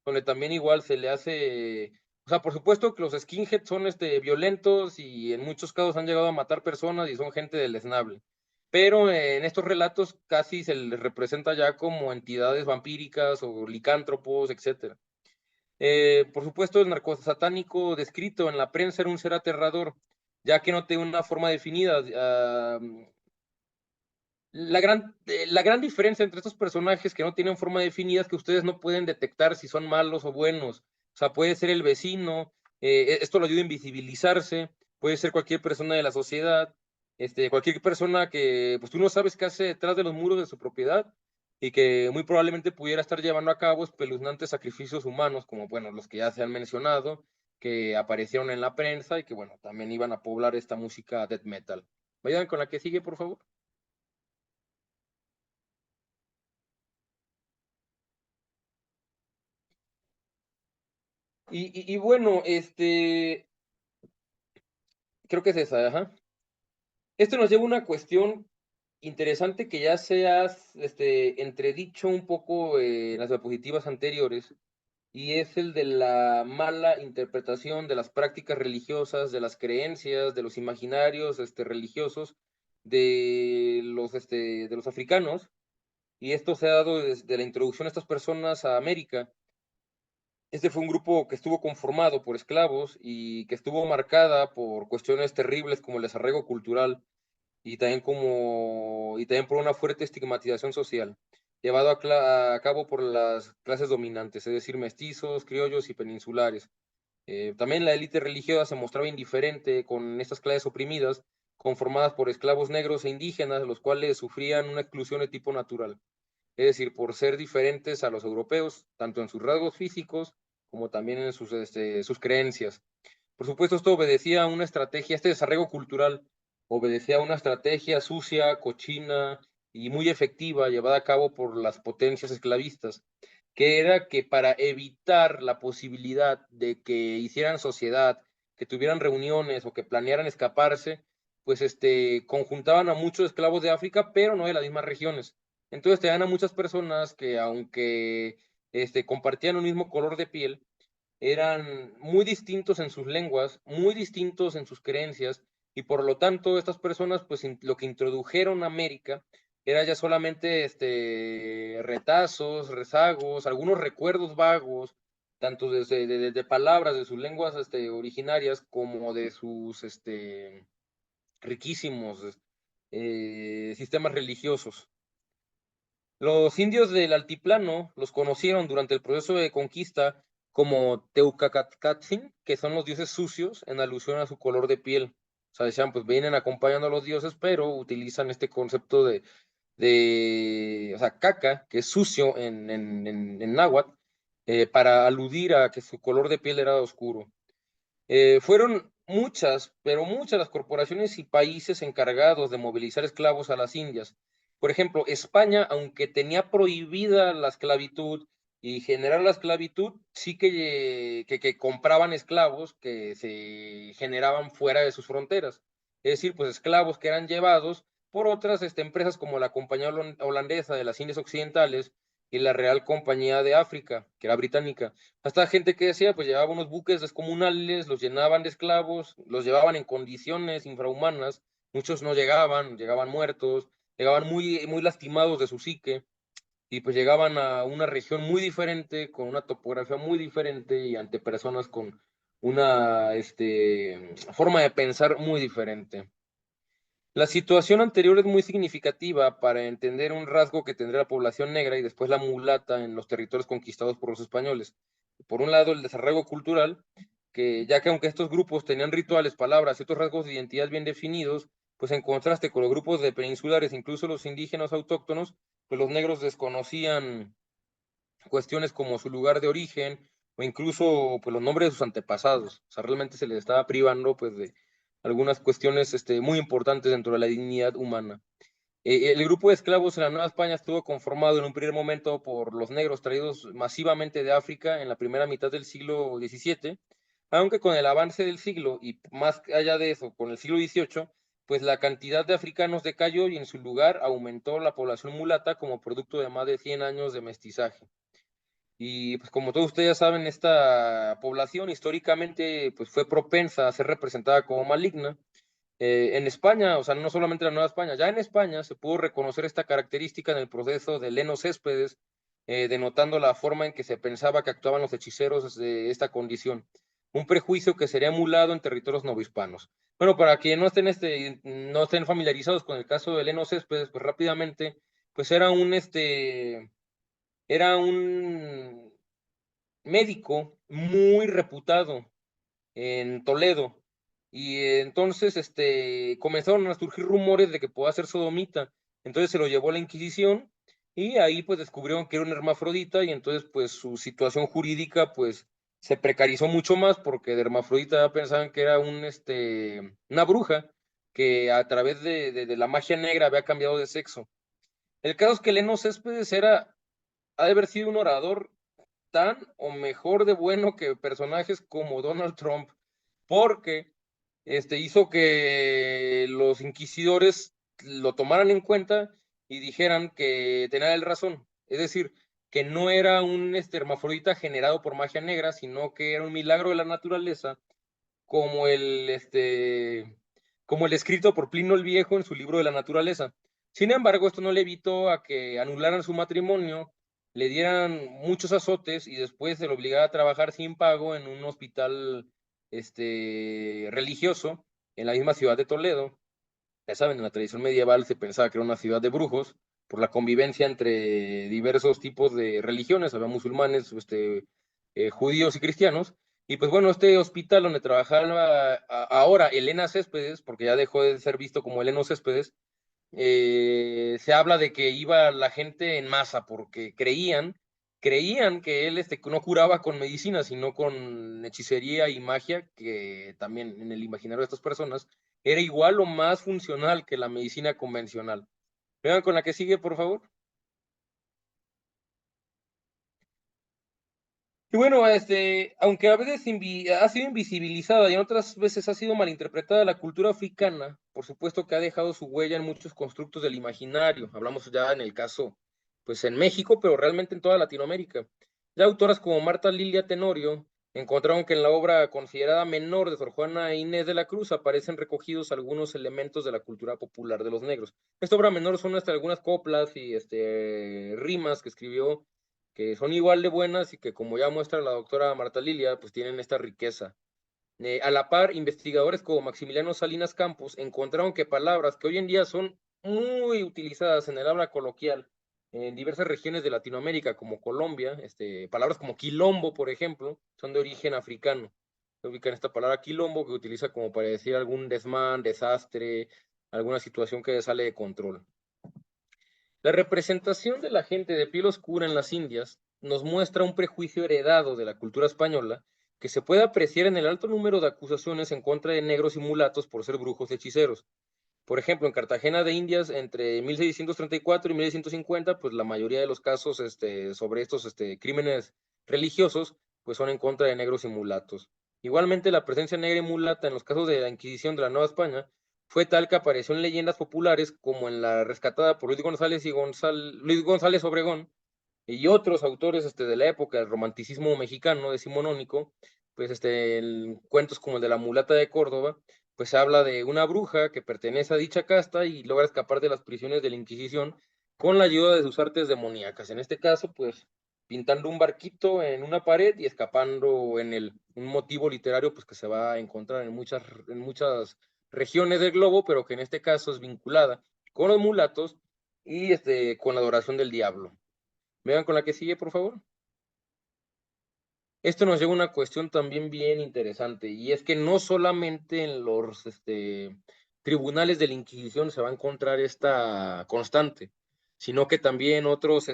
donde también igual se le hace, o sea, por supuesto que los skinheads son violentos y en muchos casos han llegado a matar personas y son gente deleznable, pero en estos relatos casi se les representa ya como entidades vampíricas o licántropos, etcétera. Por supuesto, el narcosatánico descrito en la prensa era un ser aterrador, ya que no tiene una forma definida. La gran diferencia entre estos personajes que no tienen forma definida es que ustedes no pueden detectar si son malos o buenos. O sea, puede ser el vecino, esto lo ayuda a invisibilizarse, puede ser cualquier persona de la sociedad, cualquier persona que pues tú no sabes qué hace detrás de los muros de su propiedad y que muy probablemente pudiera estar llevando a cabo espeluznantes sacrificios humanos, como bueno, los que ya se han mencionado, que aparecieron en la prensa y que bueno, también iban a poblar esta música death metal. Vayan con la que sigue, por favor. Y bueno, creo que es esa, ajá. Esto nos lleva a una cuestión interesante que ya se ha entredicho un poco en las diapositivas anteriores, y es el de la mala interpretación de las prácticas religiosas, de las creencias, de los imaginarios religiosos de los africanos, y esto se ha dado desde la introducción de estas personas a América. Este fue un grupo que estuvo conformado por esclavos y que estuvo marcada por cuestiones terribles como el desarraigo cultural y también por una fuerte estigmatización social, llevado a cabo por las clases dominantes, es decir, mestizos, criollos y peninsulares. También la élite religiosa se mostraba indiferente con estas clases oprimidas, conformadas por esclavos negros e indígenas, los cuales sufrían una exclusión de tipo natural, es decir, por ser diferentes a los europeos, tanto en sus rasgos físicos como también en sus creencias. Por supuesto, esto obedecía a una estrategia, este desarrollo cultural obedecía a una estrategia sucia, cochina y muy efectiva llevada a cabo por las potencias esclavistas, que era que para evitar la posibilidad de que hicieran sociedad, que tuvieran reuniones o que planearan escaparse, pues conjuntaban a muchos esclavos de África, pero no de las mismas regiones. Entonces tenían a muchas personas que aunque compartían un mismo color de piel, eran muy distintos en sus lenguas, muy distintos en sus creencias, y por lo tanto estas personas, pues lo que introdujeron a América era ya solamente retazos, rezagos, algunos recuerdos vagos, tanto de palabras de sus lenguas originarias como de sus riquísimos sistemas religiosos. Los indios del altiplano los conocieron durante el proceso de conquista como Teucacatcatzin, que son los dioses sucios, en alusión a su color de piel. O sea, decían, pues vienen acompañando a los dioses, pero utilizan este concepto o sea, caca, que es sucio en náhuatl, para aludir a que su color de piel era oscuro. Fueron muchas, pero muchas las corporaciones y países encargados de movilizar esclavos a las Indias. Por ejemplo, España, aunque tenía prohibida la esclavitud y generar la esclavitud, sí que compraban esclavos que se generaban fuera de sus fronteras. Es decir, pues esclavos que eran llevados por otras empresas como la Compañía Holandesa de las Indias Occidentales y la Real Compañía de África, que era británica. Hasta gente que decía, pues llevaba unos buques descomunales, los llenaban de esclavos, los llevaban en condiciones infrahumanas, muchos no llegaban, llegaban muertos, llegaban muy, muy lastimados de su psique, y pues llegaban a una región muy diferente, con una topografía muy diferente y ante personas con una forma de pensar muy diferente. La situación anterior es muy significativa para entender un rasgo que tendría la población negra y después la mulata en los territorios conquistados por los españoles. Por un lado, el desarrollo cultural, que ya que aunque estos grupos tenían rituales, palabras y otros rasgos de identidad bien definidos, pues en contraste con los grupos de peninsulares, incluso los indígenas autóctonos, pues los negros desconocían cuestiones como su lugar de origen o incluso pues los nombres de sus antepasados. O sea, realmente se les estaba privando pues de algunas cuestiones muy importantes dentro de la dignidad humana. El grupo de esclavos en la Nueva España estuvo conformado en un primer momento por los negros traídos masivamente de África en la primera mitad del siglo XVII, aunque con el avance del siglo y más allá de eso, con el siglo XVIII, pues la cantidad de africanos decayó y en su lugar aumentó la población mulata como producto de más de 100 años de mestizaje. Y pues como todos ustedes ya saben, esta población históricamente pues fue propensa a ser representada como maligna. En España, o sea, no solamente en la Nueva España, ya en España se pudo reconocer esta característica en el proceso de Leno Céspedes, denotando la forma en que se pensaba que actuaban los hechiceros de esta condición. Un prejuicio que sería emulado en territorios novohispanos. Bueno, para quienes no estén familiarizados con el caso de Leno Céspedes, pues rápidamente, pues era un médico muy reputado en Toledo. Y entonces comenzaron a surgir rumores de que podía ser sodomita. Entonces se lo llevó a la Inquisición y ahí pues descubrieron que era un hermafrodita y entonces pues su situación jurídica pues se precarizó mucho más porque de hermafrodita ya pensaban que era una bruja que a través de la magia negra había cambiado de sexo. El caso es que Leno Céspedes ha de haber sido un orador tan o mejor de bueno que personajes como Donald Trump, porque hizo que los inquisidores lo tomaran en cuenta y dijeran que tenía el razón. Es decir, que no era un hermafrodita generado por magia negra, sino que era un milagro de la naturaleza, como como el escrito por Plinio el Viejo en su libro de la naturaleza. Sin embargo, esto no le evitó a que anularan su matrimonio, le dieran muchos azotes y después se le obligara a trabajar sin pago en un hospital religioso en la misma ciudad de Toledo. Ya saben, en la tradición medieval se pensaba que era una ciudad de brujos por la convivencia entre diversos tipos de religiones, había musulmanes, judíos y cristianos. Y pues bueno, este hospital donde trabajaba ahora Elena Céspedes, porque ya dejó de ser visto como Eleno Céspedes, se habla de que iba la gente en masa porque creían que él no curaba con medicina, sino con hechicería y magia, que también en el imaginario de estas personas era igual o más funcional que la medicina convencional. Vean con la que sigue, por favor. Y bueno, aunque a veces ha sido invisibilizada y en otras veces ha sido malinterpretada, la cultura africana, por supuesto que ha dejado su huella en muchos constructos del imaginario. Hablamos ya en el caso, pues en México, pero realmente en toda Latinoamérica. Ya autoras como Marta Lilia Tenorio encontraron que en la obra considerada menor de Sor Juana Inés de la Cruz aparecen recogidos algunos elementos de la cultura popular de los negros. Esta obra menor son algunas coplas y rimas que escribió que son igual de buenas y que, como ya muestra la doctora Marta Lilia, pues tienen esta riqueza. A la par, investigadores como Maximiliano Salinas Campos encontraron que palabras que hoy en día son muy utilizadas en el habla coloquial en diversas regiones de Latinoamérica, como Colombia, palabras como quilombo, por ejemplo, son de origen africano. Se ubican esta palabra quilombo que utiliza como para decir algún desmán, desastre, alguna situación que sale de control. La representación de la gente de piel oscura en las Indias nos muestra un prejuicio heredado de la cultura española que se puede apreciar en el alto número de acusaciones en contra de negros y mulatos por ser brujos y hechiceros. Por ejemplo, en Cartagena de Indias, entre 1634 y 1650, pues la mayoría de los casos sobre estos crímenes religiosos pues son en contra de negros y mulatos. Igualmente, la presencia negra y mulata en los casos de la Inquisición de la Nueva España fue tal que apareció en leyendas populares como en la rescatada por Luis González y Luis González Obregón y otros autores de la época del romanticismo mexicano decimonónico, pues en cuentos como el de la mulata de Córdoba, pues se habla de una bruja que pertenece a dicha casta y logra escapar de las prisiones de la Inquisición con la ayuda de sus artes demoníacas. En este caso, pues pintando un barquito en una pared y escapando un motivo literario pues que se va a encontrar en muchas regiones del globo, pero que en este caso es vinculada con los mulatos y con la adoración del diablo. Vean con la que sigue, por favor. Esto nos lleva a una cuestión también bien interesante, y es que no solamente en los tribunales de la Inquisición se va a encontrar esta constante, sino que también otros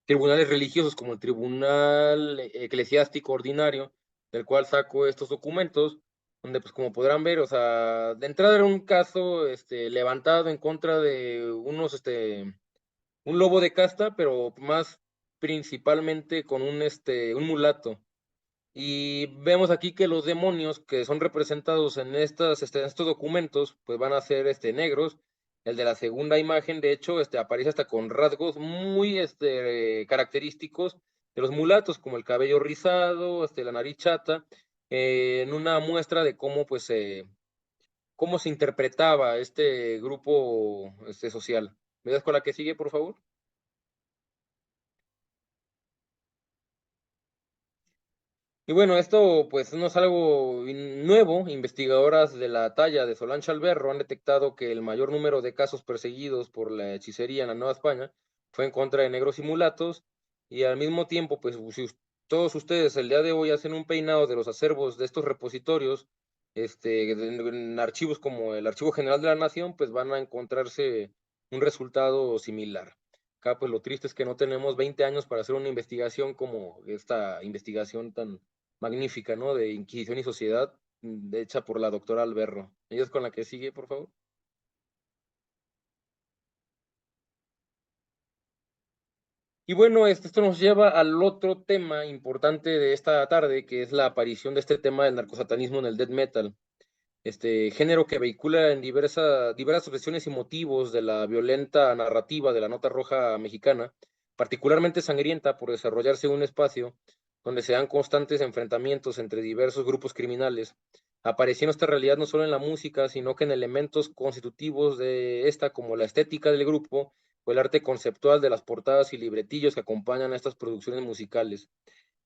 tribunales religiosos, como el Tribunal Eclesiástico Ordinario, del cual saco estos documentos, donde, pues como podrán ver, o sea, de entrada era un caso levantado en contra de un lobo de casta, pero más principalmente con un mulato. Y vemos aquí que los demonios que son representados en estos documentos, pues van a ser negros. El de la segunda imagen, de hecho, aparece hasta con rasgos muy característicos de los mulatos, como el cabello rizado, la nariz chata, en una muestra de cómo, pues, cómo se interpretaba este grupo social. ¿Me das con la que sigue, por favor? Y bueno, esto pues no es algo nuevo. Investigadoras de la talla de Solange Alberro han detectado que el mayor número de casos perseguidos por la hechicería en la Nueva España fue en contra de negros y mulatos. Y al mismo tiempo, pues si todos ustedes el día de hoy hacen un peinado de los acervos de estos repositorios, en archivos como el Archivo General de la Nación, pues van a encontrarse un resultado similar. Acá pues lo triste es que no tenemos 20 años para hacer una investigación como esta investigación tan magnífica, ¿no? De Inquisición y Sociedad, hecha por la doctora Alberro. ¿Ella es con la que sigue, por favor? Y bueno, esto nos lleva al otro tema importante de esta tarde, que es la aparición de este tema del narcosatanismo en el death metal, este género que vehicula en diversas expresiones y motivos de la violenta narrativa de la nota roja mexicana, particularmente sangrienta por desarrollarse un espacio donde se dan constantes enfrentamientos entre diversos grupos criminales, apareciendo esta realidad no solo en la música, sino que en elementos constitutivos de esta, como la estética del grupo o el arte conceptual de las portadas y libretillos que acompañan a estas producciones musicales.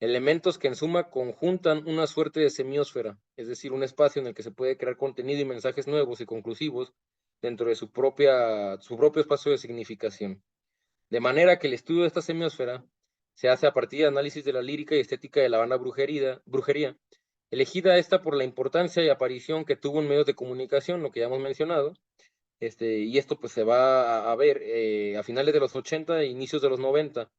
Elementos que en suma conjuntan una suerte de semiósfera, es decir, un espacio en el que se puede crear contenido y mensajes nuevos y conclusivos dentro de su propio espacio de significación. De manera que el estudio de esta semiósfera se hace a partir de análisis de la lírica y estética de la banda Brujería, elegida esta por la importancia y aparición que tuvo en medios de comunicación, lo que ya hemos mencionado, y esto pues se va a ver a finales de los 80 e inicios de los 90,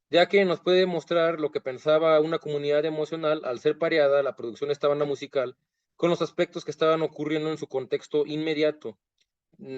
ya que nos puede mostrar lo que pensaba una comunidad emocional al ser pareada la producción de esta banda musical con los aspectos que estaban ocurriendo en su contexto inmediato.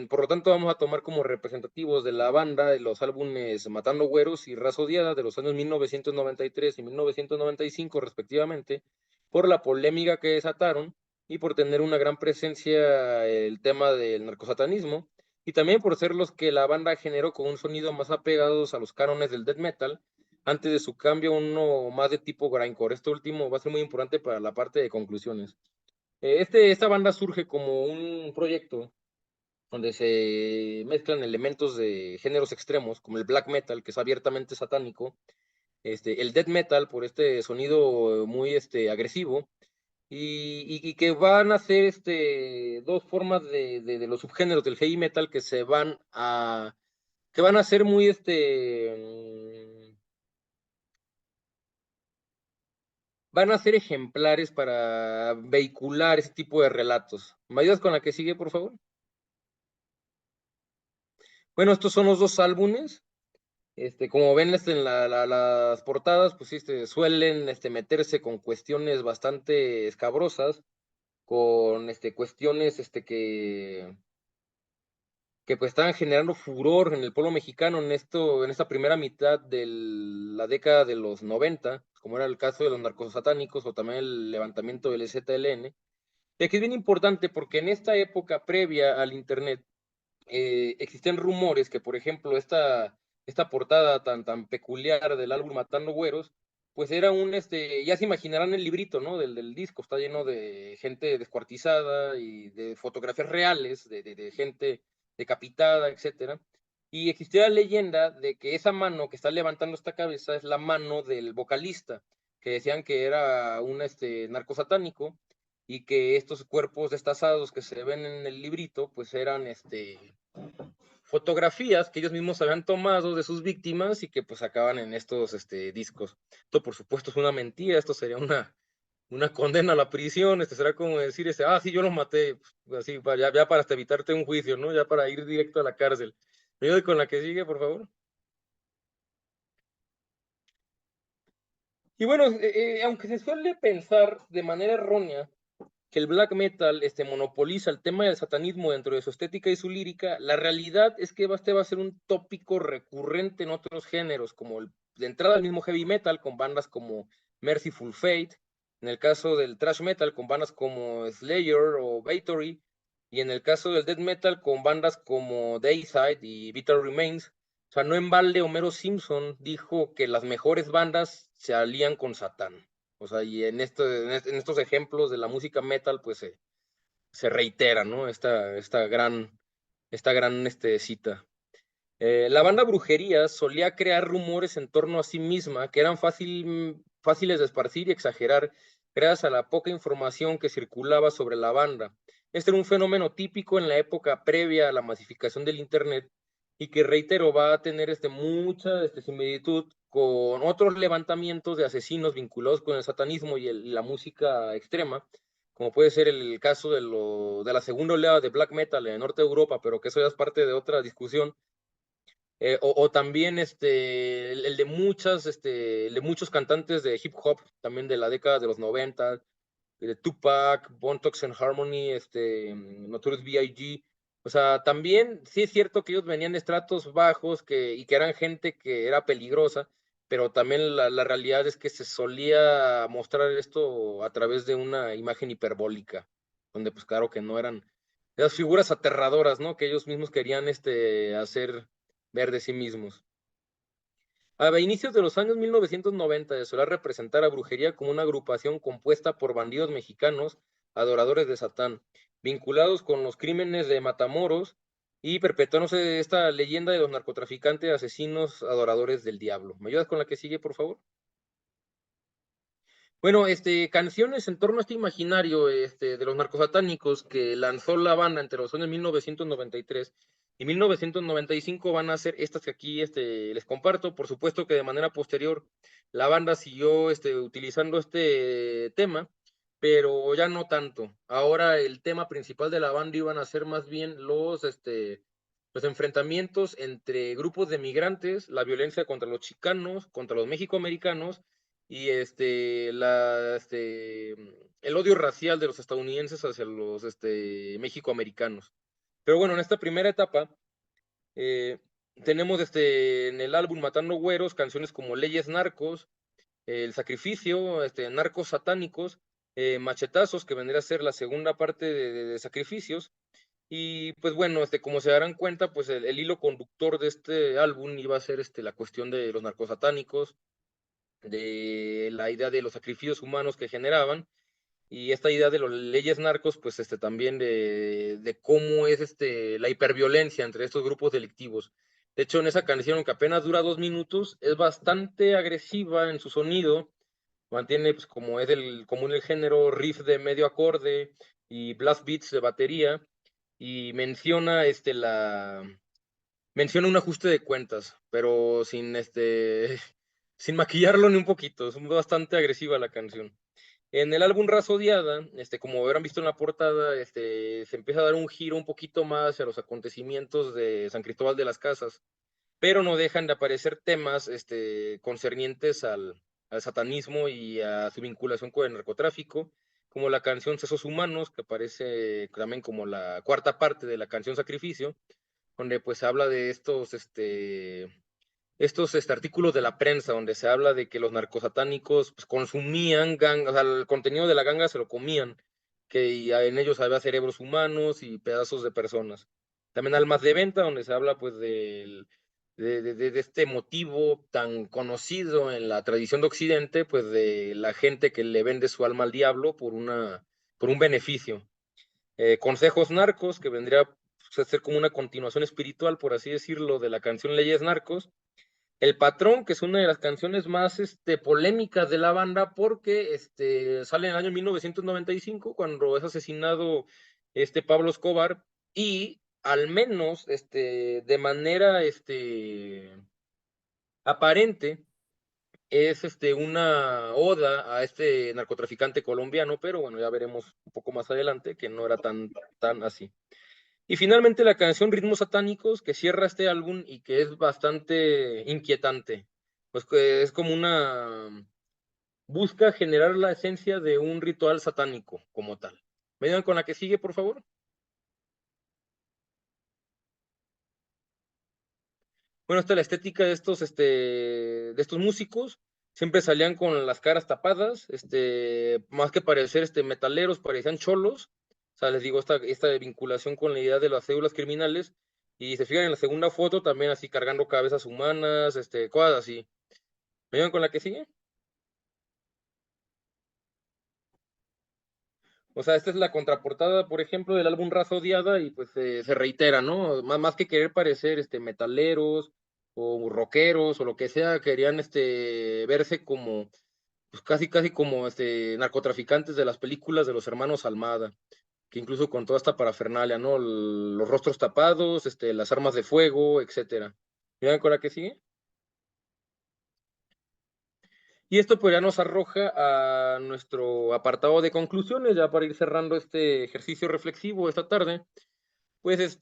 Por lo tanto, vamos a tomar como representativos de la banda de los álbumes Matando Güeros y Raza Odiada de los años 1993 y 1995 respectivamente, por la polémica que desataron y por tener una gran presencia el tema del narcosatanismo, y también por ser los que la banda generó con un sonido más apegados a los cánones del death metal, antes de su cambio a uno más de tipo grindcore. Esto último va a ser muy importante para la parte de conclusiones. Esta banda surge como un proyecto donde se mezclan elementos de géneros extremos, como el black metal, que es abiertamente satánico, el death metal, por este sonido muy agresivo, y que van a ser dos formas de los subgéneros del heavy metal que van a ser muy van a ser ejemplares para vehicular ese tipo de relatos. ¿Me ayudas con la que sigue, por favor? Bueno, estos son los dos álbumes. Como ven en las portadas, pues suelen meterse con cuestiones bastante escabrosas, con cuestiones que pues estaban generando furor en el pueblo mexicano en esta primera mitad de la década de los 90, como era el caso de los narcosatánicos o también el levantamiento del ZLN. Y aquí es bien importante porque en esta época previa al Internet, existen rumores que, por ejemplo, esta portada tan peculiar del álbum Matando Güeros, pues era ya se imaginarán el librito, ¿no? Del disco, está lleno de gente descuartizada y de fotografías reales, de gente decapitada, etcétera. Y existía la leyenda de que esa mano que está levantando esta cabeza es la mano del vocalista, que decían que era un narco satánico, y que estos cuerpos destazados que se ven en el librito, pues eran fotografías que ellos mismos habían tomado de sus víctimas y que pues acaban en estos discos. Esto por supuesto es una mentira, esto sería una condena a la prisión, será como decir, sí, yo lo maté, pues, así, ya para hasta evitarte un juicio, ¿no? Ya para ir directo a la cárcel. ¿Me ayuda con la que sigue, por favor? Y bueno, aunque se suele pensar de manera errónea que el black metal monopoliza el tema del satanismo dentro de su estética y su lírica, la realidad es que este va a ser un tópico recurrente en otros géneros, como de entrada el mismo heavy metal, con bandas como Merciful Fate, en el caso del thrash metal, con bandas como Slayer o Bathory, y en el caso del death metal, con bandas como Dayside y Vital Remains. O sea, no en balde Homero Simpson dijo que las mejores bandas se alían con Satán. O sea, y en estos ejemplos de la música metal, pues se reitera, ¿no? Esta gran cita. La banda Brujería solía crear rumores en torno a sí misma que eran fáciles de esparcir y exagerar gracias a la poca información que circulaba sobre la banda. Este era un fenómeno típico en la época previa a la masificación del Internet y que, reitero, va a tener mucha similitud con otros levantamientos de asesinos vinculados con el satanismo y la música extrema, como puede ser el caso de la segunda oleada de black metal en Norte de Europa, pero que eso ya es parte de otra discusión. O también el de muchos cantantes de hip hop, también de la década de los 90, de Tupac, Bone Thugs and Harmony, Notorious B.I.G. O sea, también sí es cierto que ellos venían de estratos bajos y que eran gente que era peligrosa, pero también la realidad es que se solía mostrar esto a través de una imagen hiperbólica, donde pues claro que no eran esas figuras aterradoras, ¿no? Que ellos mismos querían hacer ver de sí mismos. A inicios de los años 1990 se solía representar a Brujería como una agrupación compuesta por bandidos mexicanos adoradores de Satán, vinculados con los crímenes de Matamoros y perpetuándose esta leyenda de los narcotraficantes, asesinos, adoradores del diablo. ¿Me ayudas con la que sigue, por favor? Bueno, canciones en torno a este imaginario de los narcosatánicos que lanzó la banda entre los años 1993 y 1995 van a ser estas que aquí les comparto. Por supuesto que de manera posterior la banda siguió utilizando este tema, pero ya no tanto. Ahora el tema principal de la banda iban a ser más bien los enfrentamientos entre grupos de migrantes, la violencia contra los chicanos, contra los mexicoamericanos y el odio racial de los estadounidenses hacia los mexicoamericanos. Pero bueno, en esta primera etapa eh, tenemos en el álbum Matando Güeros canciones como Leyes Narcos, El Sacrificio, Narcos Satánicos, Machetazos, que vendría a ser la segunda parte de Sacrificios. Y pues bueno, como se darán cuenta, pues el hilo conductor de este álbum iba a ser la cuestión de los narcos satánicos, de la idea de los sacrificios humanos que generaban y esta idea de las leyes narcos, pues también de cómo es la hiperviolencia entre estos grupos delictivos. De hecho, en esa canción, que apenas dura 2 minutos, es bastante agresiva en su sonido, mantiene pues como es el común el género, riff de medio acorde y blast beats de batería, y menciona un ajuste de cuentas, pero sin sin maquillarlo ni un poquito, es bastante agresiva la canción. En el álbum Razodiada, como habrán visto en la portada, se empieza a dar un giro un poquito más a los acontecimientos de San Cristóbal de las Casas, pero no dejan de aparecer temas concernientes al satanismo y a su vinculación con el narcotráfico, como la canción Sesos Humanos, que aparece también como la cuarta parte de la canción Sacrificio, donde pues habla de estos artículos de la prensa donde se habla de que los narcosatánicos pues, consumían o sea, el contenido de la ganga se lo comían, que en ellos había cerebros humanos y pedazos de personas. También Almas de Venta, donde se habla pues de este motivo tan conocido en la tradición de Occidente, pues de la gente que le vende su alma al diablo por un beneficio. Consejos Narcos, que vendría pues, a ser como una continuación espiritual, por así decirlo, de la canción Leyes Narcos. El Patrón, que es una de las canciones más polémicas de la banda, porque sale en el año 1995, cuando es asesinado Pablo Escobar, y al menos de manera aparente es una oda a este narcotraficante colombiano, pero bueno, ya veremos un poco más adelante que no era tan así. Y finalmente la canción Ritmos Satánicos, que cierra este álbum y que es bastante inquietante, pues que es como busca generar la esencia de un ritual satánico como tal. ¿Me ayudan con la que sigue, por favor? Bueno, esta es la estética de estos músicos. Siempre salían con las caras tapadas, más que parecer metaleros, parecían cholos. O sea, les digo, esta vinculación con la idea de las células criminales. Y se fijan en la segunda foto, también así cargando cabezas humanas, cosas así. ¿Me ayudan con la que sigue? O sea, esta es la contraportada, por ejemplo, del álbum Raza Odiada y pues se reitera, ¿no? Más que querer parecer metaleros o rockeros o lo que sea, querían verse como, pues casi como narcotraficantes de las películas de los hermanos Almada, que incluso con toda esta parafernalia, ¿no? Los rostros tapados, las armas de fuego, etcétera. ¿Miran con la que sigue? Y esto pues ya nos arroja a nuestro apartado de conclusiones, ya para ir cerrando este ejercicio reflexivo esta tarde. Pues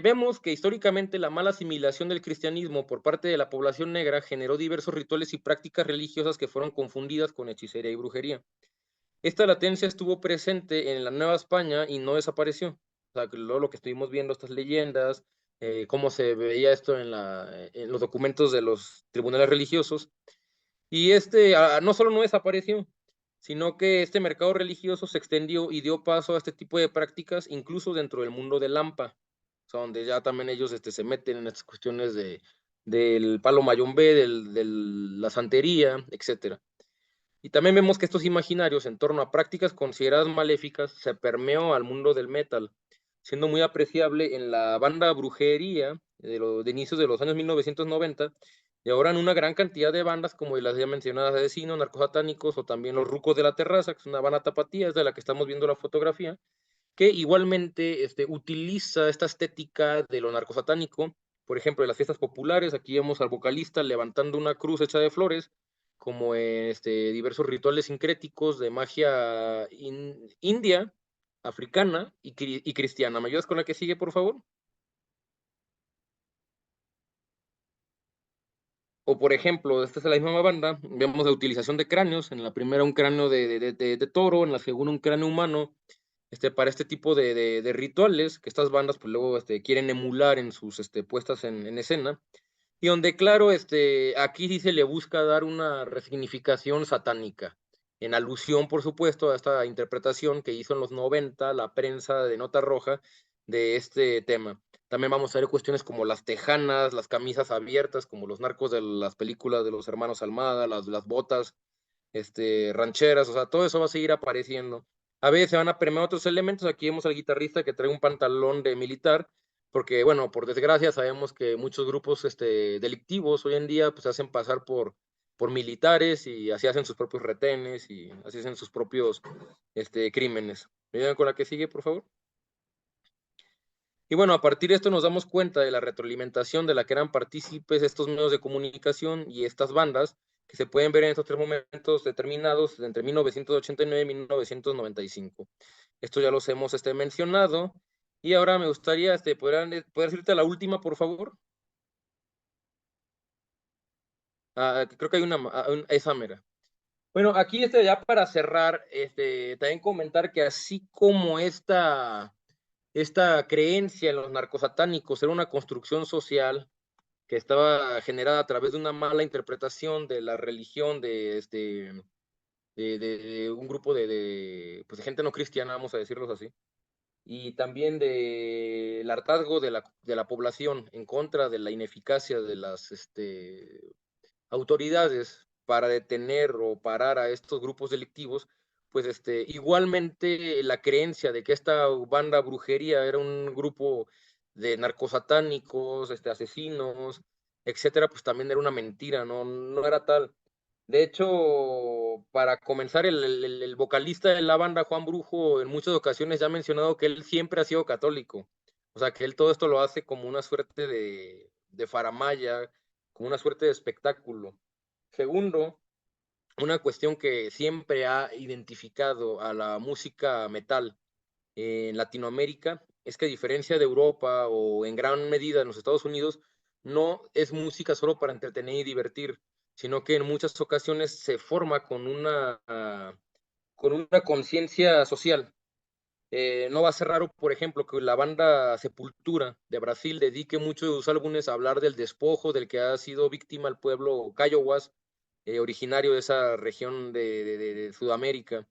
vemos que históricamente la mala asimilación del cristianismo por parte de la población negra generó diversos rituales y prácticas religiosas que fueron confundidas con hechicería y brujería. Esta latencia estuvo presente en la Nueva España y no desapareció. O sea, que lo que estuvimos viendo, estas leyendas, cómo se veía esto en los documentos de los tribunales religiosos. Y no solo no desapareció, sino que este mercado religioso se extendió y dio paso a este tipo de prácticas, incluso dentro del mundo del Lampa, o sea, donde ya también ellos se meten en estas cuestiones del palo mayombe, de la santería, etcétera. Y también vemos que estos imaginarios en torno a prácticas consideradas maléficas se permeó al mundo del metal, siendo muy apreciable en la banda Brujería de inicios de los años 1990 y ahora en una gran cantidad de bandas como las ya mencionadas Asesinos, Narcosatánicos o también Los Rucos de la Terraza, que es una banda tapatía, es de la que estamos viendo la fotografía, que igualmente utiliza esta estética de lo narcosatánico, por ejemplo, en las fiestas populares, aquí vemos al vocalista levantando una cruz hecha de flores, como en diversos rituales sincréticos de magia india, africana y cristiana. ¿Me ayudas con la que sigue, por favor? O por ejemplo, esta es la misma banda, vemos la utilización de cráneos, en la primera un cráneo de toro, en la segunda un cráneo humano, para este tipo de rituales que estas bandas pues luego quieren emular en sus puestas en escena, y donde claro, aquí sí se le busca dar una resignificación satánica, en alusión por supuesto a esta interpretación que hizo en los 90 la prensa de Nota Roja de este tema. También vamos a ver cuestiones como las tejanas, las camisas abiertas, como los narcos de las películas de los hermanos Almada, las botas rancheras, o sea, todo eso va a seguir apareciendo. A veces se van a permear otros elementos. Aquí vemos al guitarrista que trae un pantalón de militar, porque, bueno, por desgracia sabemos que muchos grupos delictivos hoy en día pues, se hacen pasar por militares y así hacen sus propios retenes y así hacen sus propios crímenes. ¿Me ayudan con la que sigue, por favor? Y bueno, a partir de esto nos damos cuenta de la retroalimentación de la que eran partícipes estos medios de comunicación y estas bandas, que se pueden ver en estos tres momentos determinados entre 1989 y 1995. Esto ya los hemos mencionado. Y ahora me gustaría poder decirte la última, por favor. Creo que hay esa mera. Bueno, aquí ya para cerrar, también comentar que así como esta creencia en los narcosatánicos era una construcción social que estaba generada a través de una mala interpretación de la religión de un grupo pues de gente no cristiana, vamos a decirlos así, y también del hartazgo de la población en contra de la ineficacia de las autoridades para detener o parar a estos grupos delictivos, pues igualmente la creencia de que esta banda brujería era un grupo de narcosatánicos, asesinos, etcétera, pues también era una mentira, no era tal. De hecho, para comenzar, el vocalista de la banda, Juan Brujo, en muchas ocasiones ya ha mencionado que él siempre ha sido católico. O sea, que él todo esto lo hace como una suerte de faramaya, como una suerte de espectáculo. Segundo, una cuestión que siempre ha identificado a la música metal en Latinoamérica es que a diferencia de Europa o en gran medida en los Estados Unidos, no es música solo para entretener y divertir, sino que en muchas ocasiones se forma con una conciencia social. No va a ser raro, por ejemplo, que la banda Sepultura de Brasil dedique muchos de sus álbumes a hablar del despojo del que ha sido víctima el pueblo Cayowas, originario de esa región de Sudamérica.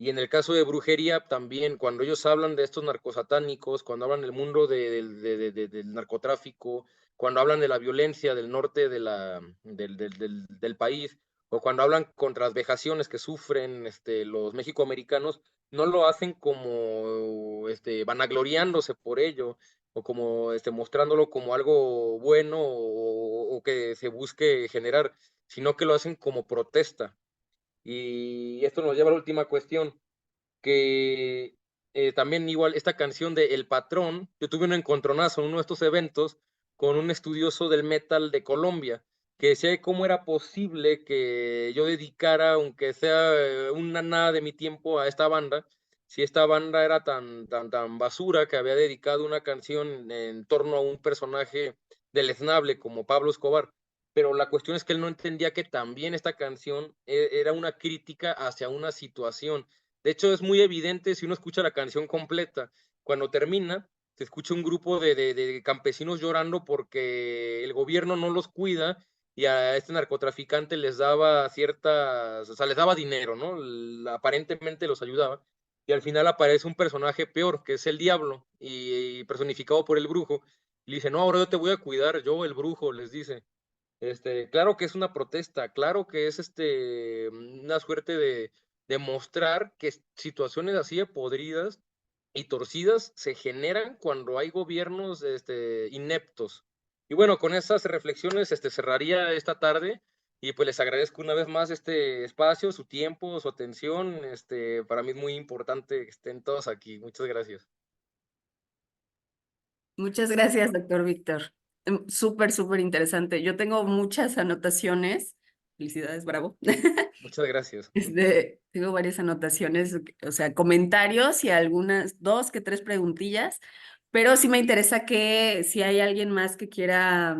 Y en el caso de brujería, también cuando ellos hablan de estos narcosatánicos, cuando hablan del mundo del narcotráfico, cuando hablan de la violencia del norte del país, o cuando hablan contra las vejaciones que sufren los mexicoamericanos, no lo hacen como vanagloriándose por ello, o como mostrándolo como algo bueno o que se busque generar, sino que lo hacen como protesta. Y esto nos lleva a la última cuestión, que también igual esta canción de El Patrón, yo tuve un encontronazo en uno de estos eventos con un estudioso del metal de Colombia, que decía cómo era posible que yo dedicara, aunque sea una nada de mi tiempo a esta banda, si esta banda era tan basura que había dedicado una canción en torno a un personaje deleznable como Pablo Escobar. Pero la cuestión es que él no entendía que también esta canción era una crítica hacia una situación. De hecho, es muy evidente si uno escucha la canción completa. Cuando termina, se escucha un grupo de campesinos llorando porque el gobierno no los cuida y a este narcotraficante les daba ciertas, o sea, les daba dinero, ¿no? Aparentemente los ayudaba. Y al final aparece un personaje peor, que es el diablo, y personificado por el brujo. Y le dice, no, ahora yo te voy a cuidar, yo el brujo, les dice. Claro que es una protesta, claro que es una suerte de mostrar que situaciones así de podridas y torcidas se generan cuando hay gobiernos ineptos. Y bueno, con esas reflexiones cerraría esta tarde y pues les agradezco una vez más este espacio, su tiempo, su atención. Para mí es muy importante que estén todos aquí. Muchas gracias. Muchas gracias, doctor Víctor. Súper, súper interesante. Yo tengo muchas anotaciones. Felicidades, bravo. Muchas gracias. Tengo varias anotaciones, o sea, comentarios y algunas, dos que tres preguntillas, pero sí me interesa que si hay alguien más que quiera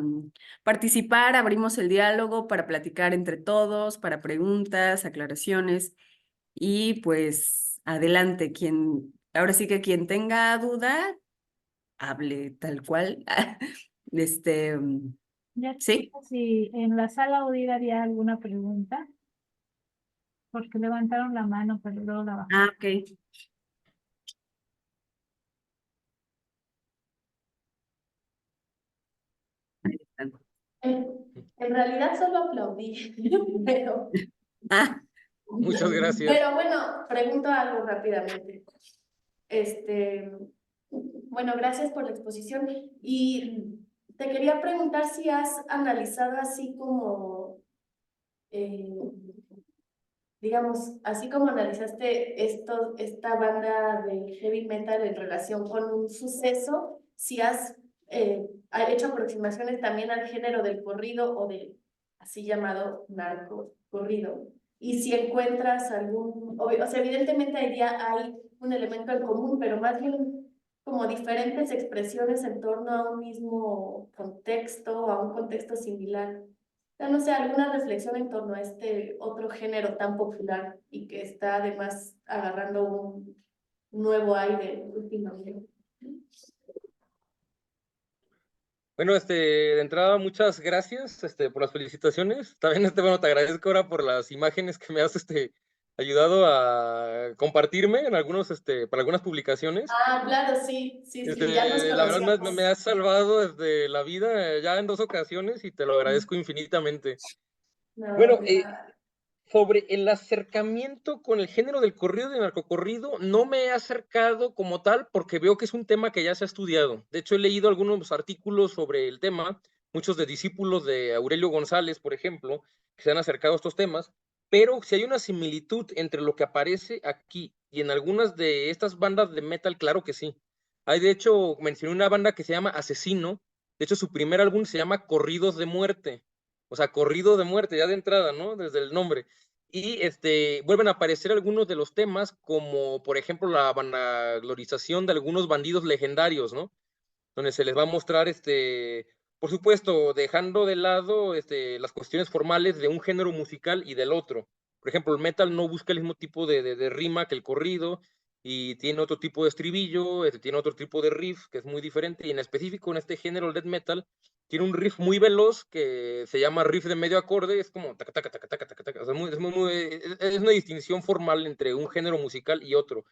participar, abrimos el diálogo para platicar entre todos, para preguntas, aclaraciones y pues adelante, ahora sí que quien tenga duda, hable tal cual. Este, Ya, sí. si en la sala Audit había alguna pregunta, porque levantaron la mano, pero luego la bajaron. Ah, ok. Ahí están. En realidad solo aplaudí, pero, Ah, Muchas gracias. pero bueno, pregunto algo rápidamente. Este, bueno, gracias por la exposición y te quería preguntar si has analizado así como, eh, digamos, así como analizaste esta banda de heavy metal en relación con un suceso, si has hecho aproximaciones también al género del corrido o del así llamado narco corrido. Y si encuentras o sea, evidentemente ahí ya hay un elemento en común, pero más bien como diferentes expresiones en torno a un mismo contexto, a un contexto similar. No sé, alguna reflexión en torno a este otro género tan popular y que está además agarrando un nuevo aire últimamente. Bueno, de entrada, muchas gracias, por las felicitaciones. También, bueno, te agradezco ahora por las imágenes que me has, ayudado a compartirme en para algunas publicaciones. Ah, claro, sí, sí, sí, ya nos La verdad me conocíamos. has salvado desde la vida ya en 2 ocasiones y te lo agradezco infinitamente. No, Bueno, de nada. sobre el acercamiento con el género del corrido y del narcocorrido, no me he acercado como tal porque veo que es un tema que ya se ha estudiado. De hecho, he leído algunos artículos sobre el tema, muchos de discípulos de Aurelio González, por ejemplo, que se han acercado a estos temas, pero si hay una similitud entre lo que aparece aquí y en algunas de estas bandas de metal, claro que sí. Hay, de hecho, mencioné una banda que se llama Asesino, de hecho, su primer álbum se llama Corridos de Muerte, o sea, corrido de muerte, ya de entrada, ¿no? Desde el nombre. Y vuelven a aparecer algunos de los temas, como por ejemplo la vanaglorización de algunos bandidos legendarios, ¿no? Donde se les va a mostrar, por supuesto, dejando de lado las cuestiones formales de un género musical y del otro. Por ejemplo, el metal no busca el mismo tipo de rima que el corrido y tiene otro tipo de estribillo, tiene otro tipo de riff que es muy diferente y en específico en este género, el death metal, tiene un riff muy veloz que se llama riff de medio acorde, es como taca, taca, taca, taca, taca, taca. O sea, es una distinción formal entre un género musical y otro.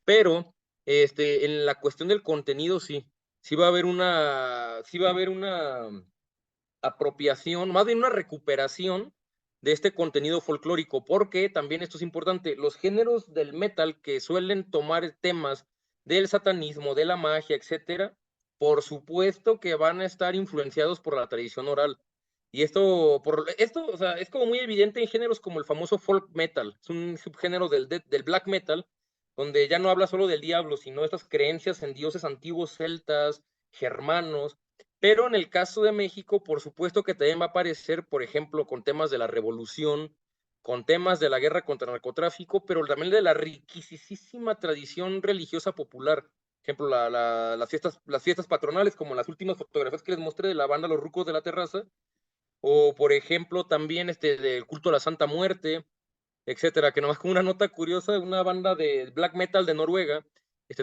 Pero en la cuestión del contenido, sí va a haber una apropiación, más bien una recuperación de este contenido folclórico, porque también esto es importante, los géneros del metal que suelen tomar temas del satanismo, de la magia, etcétera, por supuesto que van a estar influenciados por la tradición oral. Y esto, o sea, es como muy evidente en géneros como el famoso folk metal, es un subgénero del black metal, donde ya no habla solo del diablo, sino de estas creencias en dioses antiguos celtas, germanos, pero en el caso de México, por supuesto que también va a aparecer, por ejemplo, con temas de la revolución, con temas de la guerra contra el narcotráfico, pero también de la riquísima tradición religiosa popular. Por ejemplo, las fiestas patronales, como las últimas fotografías que les mostré de la banda Los Rucos de la Terraza, o por ejemplo también del culto a la Santa Muerte, etcétera, que nomás con una nota curiosa, una banda de black metal de Noruega,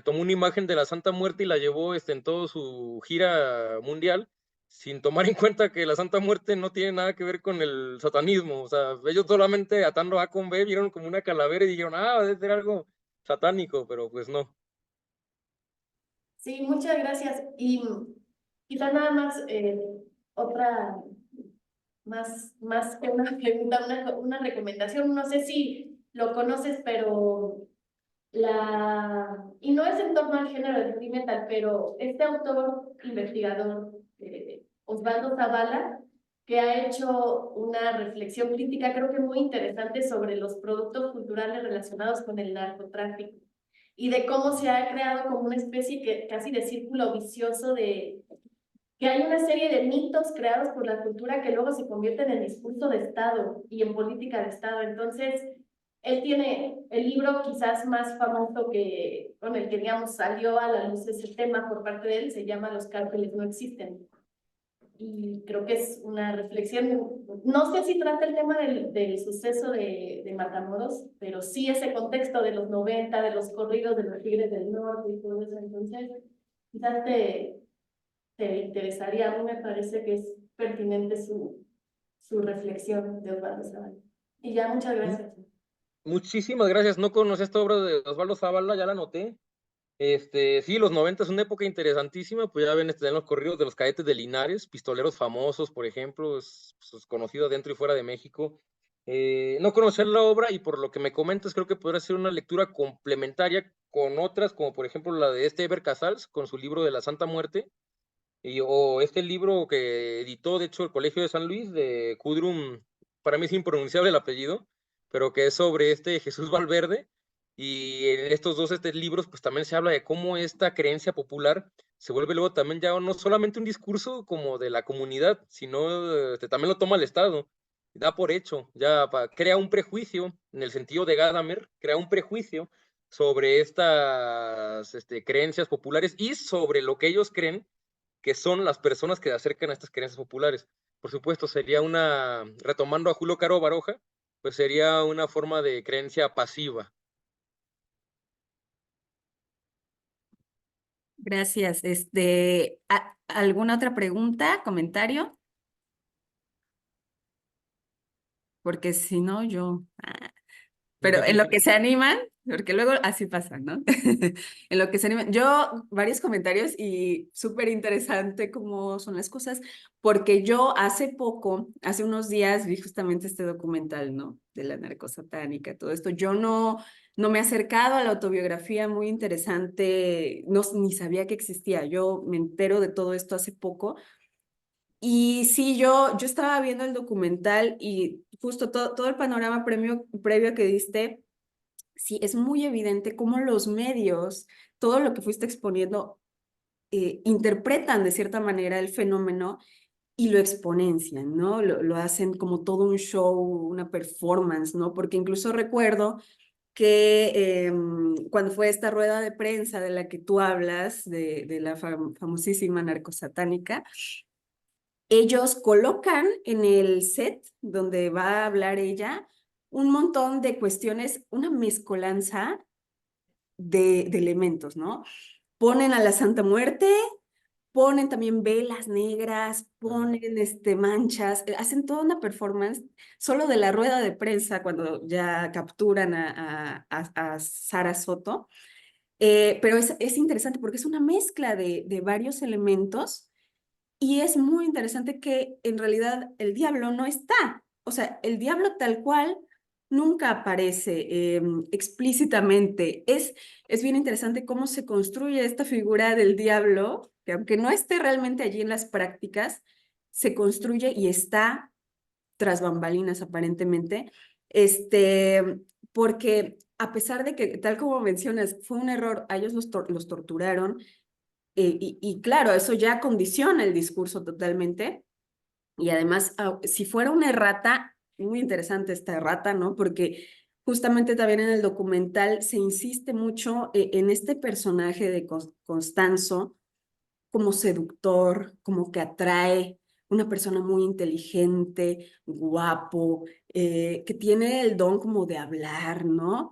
tomó una imagen de la Santa Muerte y la llevó en toda su gira mundial, sin tomar en cuenta que la Santa Muerte no tiene nada que ver con el satanismo, o sea, ellos solamente atando A con B vieron como una calavera y dijeron, debe ser algo satánico, pero pues no. Sí, muchas gracias. Y quizá nada más otra más que una pregunta, una recomendación. No sé si lo conoces, pero y no es en torno al género del heavy metal, pero este autor, investigador, Osvaldo Zavala, que ha hecho una reflexión crítica, creo que muy interesante, sobre los productos culturales relacionados con el narcotráfico y de cómo se ha creado como una especie casi de círculo vicioso de que hay una serie de mitos creados por la cultura que luego se convierten en discurso de Estado y en política de Estado. Entonces, él tiene el libro quizás más famoso con el que, digamos, salió a la luz ese tema por parte de él, se llama Los cárteles no existen. Y creo que es una reflexión, no sé si trata el tema del suceso de Matamoros, pero sí ese contexto de los 90, de los corridos de los Tigres del Norte y todo eso. Entonces, quizás te interesaría. A mí me parece que es pertinente su reflexión de Osvaldo Zavala. Y ya, muchas gracias. Muchísimas gracias. No conocí esta obra de Osvaldo Zavala, ya la anoté. Sí, los 90 es una época interesantísima, pues ya ven en los corridos de los cadetes de Linares, pistoleros famosos, por ejemplo, es conocido dentro y fuera de México. No conocer la obra, y por lo que me comentas, creo que podrá ser una lectura complementaria con otras, como por ejemplo la de Eber Casals, con su libro de la Santa Muerte, o este libro que editó, de hecho, el Colegio de San Luis, de Kudrum, para mí es impronunciable el apellido, pero que es sobre Jesús Valverde. Y en estos dos libros, pues también se habla de cómo esta creencia popular se vuelve luego también ya no solamente un discurso como de la comunidad, sino también lo toma el Estado, da por hecho, ya crea un prejuicio, en el sentido de Gadamer, crea un prejuicio sobre estas creencias populares y sobre lo que ellos creen que son las personas que se acercan a estas creencias populares. Por supuesto, sería retomando a Julio Caro Baroja, pues sería una forma de creencia pasiva. Gracias. ¿Alguna otra pregunta, comentario? Porque si no, yo... Pero en lo que se animan, porque luego así pasa, ¿no? En lo que se animan. Yo, varios comentarios y súper interesante cómo son las cosas, porque yo hace unos días, vi justamente este documental, ¿no? De la narcosatánica, todo esto. Yo no me he acercado a la autobiografía, muy interesante, no, ni sabía que existía. Yo me entero de todo esto hace poco. Y sí, yo estaba viendo el documental y justo todo el panorama previo que diste, sí, es muy evidente cómo los medios, todo lo que fuiste exponiendo, interpretan de cierta manera el fenómeno y lo exponencian, ¿no? Lo hacen como todo un show, una performance, ¿no? Porque incluso recuerdo que cuando fue esta rueda de prensa de la que tú hablas, de la famosísima narcosatánica, ellos colocan en el set donde va a hablar ella un montón de cuestiones, una mezcolanza de elementos, ¿no? Ponen a la Santa Muerte, ponen también velas negras, ponen manchas, hacen toda una performance solo de la rueda de prensa cuando ya capturan a Sara Soto. Pero es interesante porque es una mezcla de varios elementos. Y es muy interesante que en realidad el diablo no está. O sea, el diablo tal cual nunca aparece explícitamente. Es bien interesante cómo se construye esta figura del diablo, que aunque no esté realmente allí en las prácticas, se construye y está tras bambalinas aparentemente. Porque a pesar de que, tal como mencionas, fue un error, a ellos los torturaron, y claro, eso ya condiciona el discurso totalmente. Y además, si fuera una errata, muy interesante esta errata, ¿no? Porque justamente también en el documental se insiste mucho en este personaje de Constanzo como seductor, como que atrae, una persona muy inteligente, guapo, que tiene el don como de hablar, ¿no?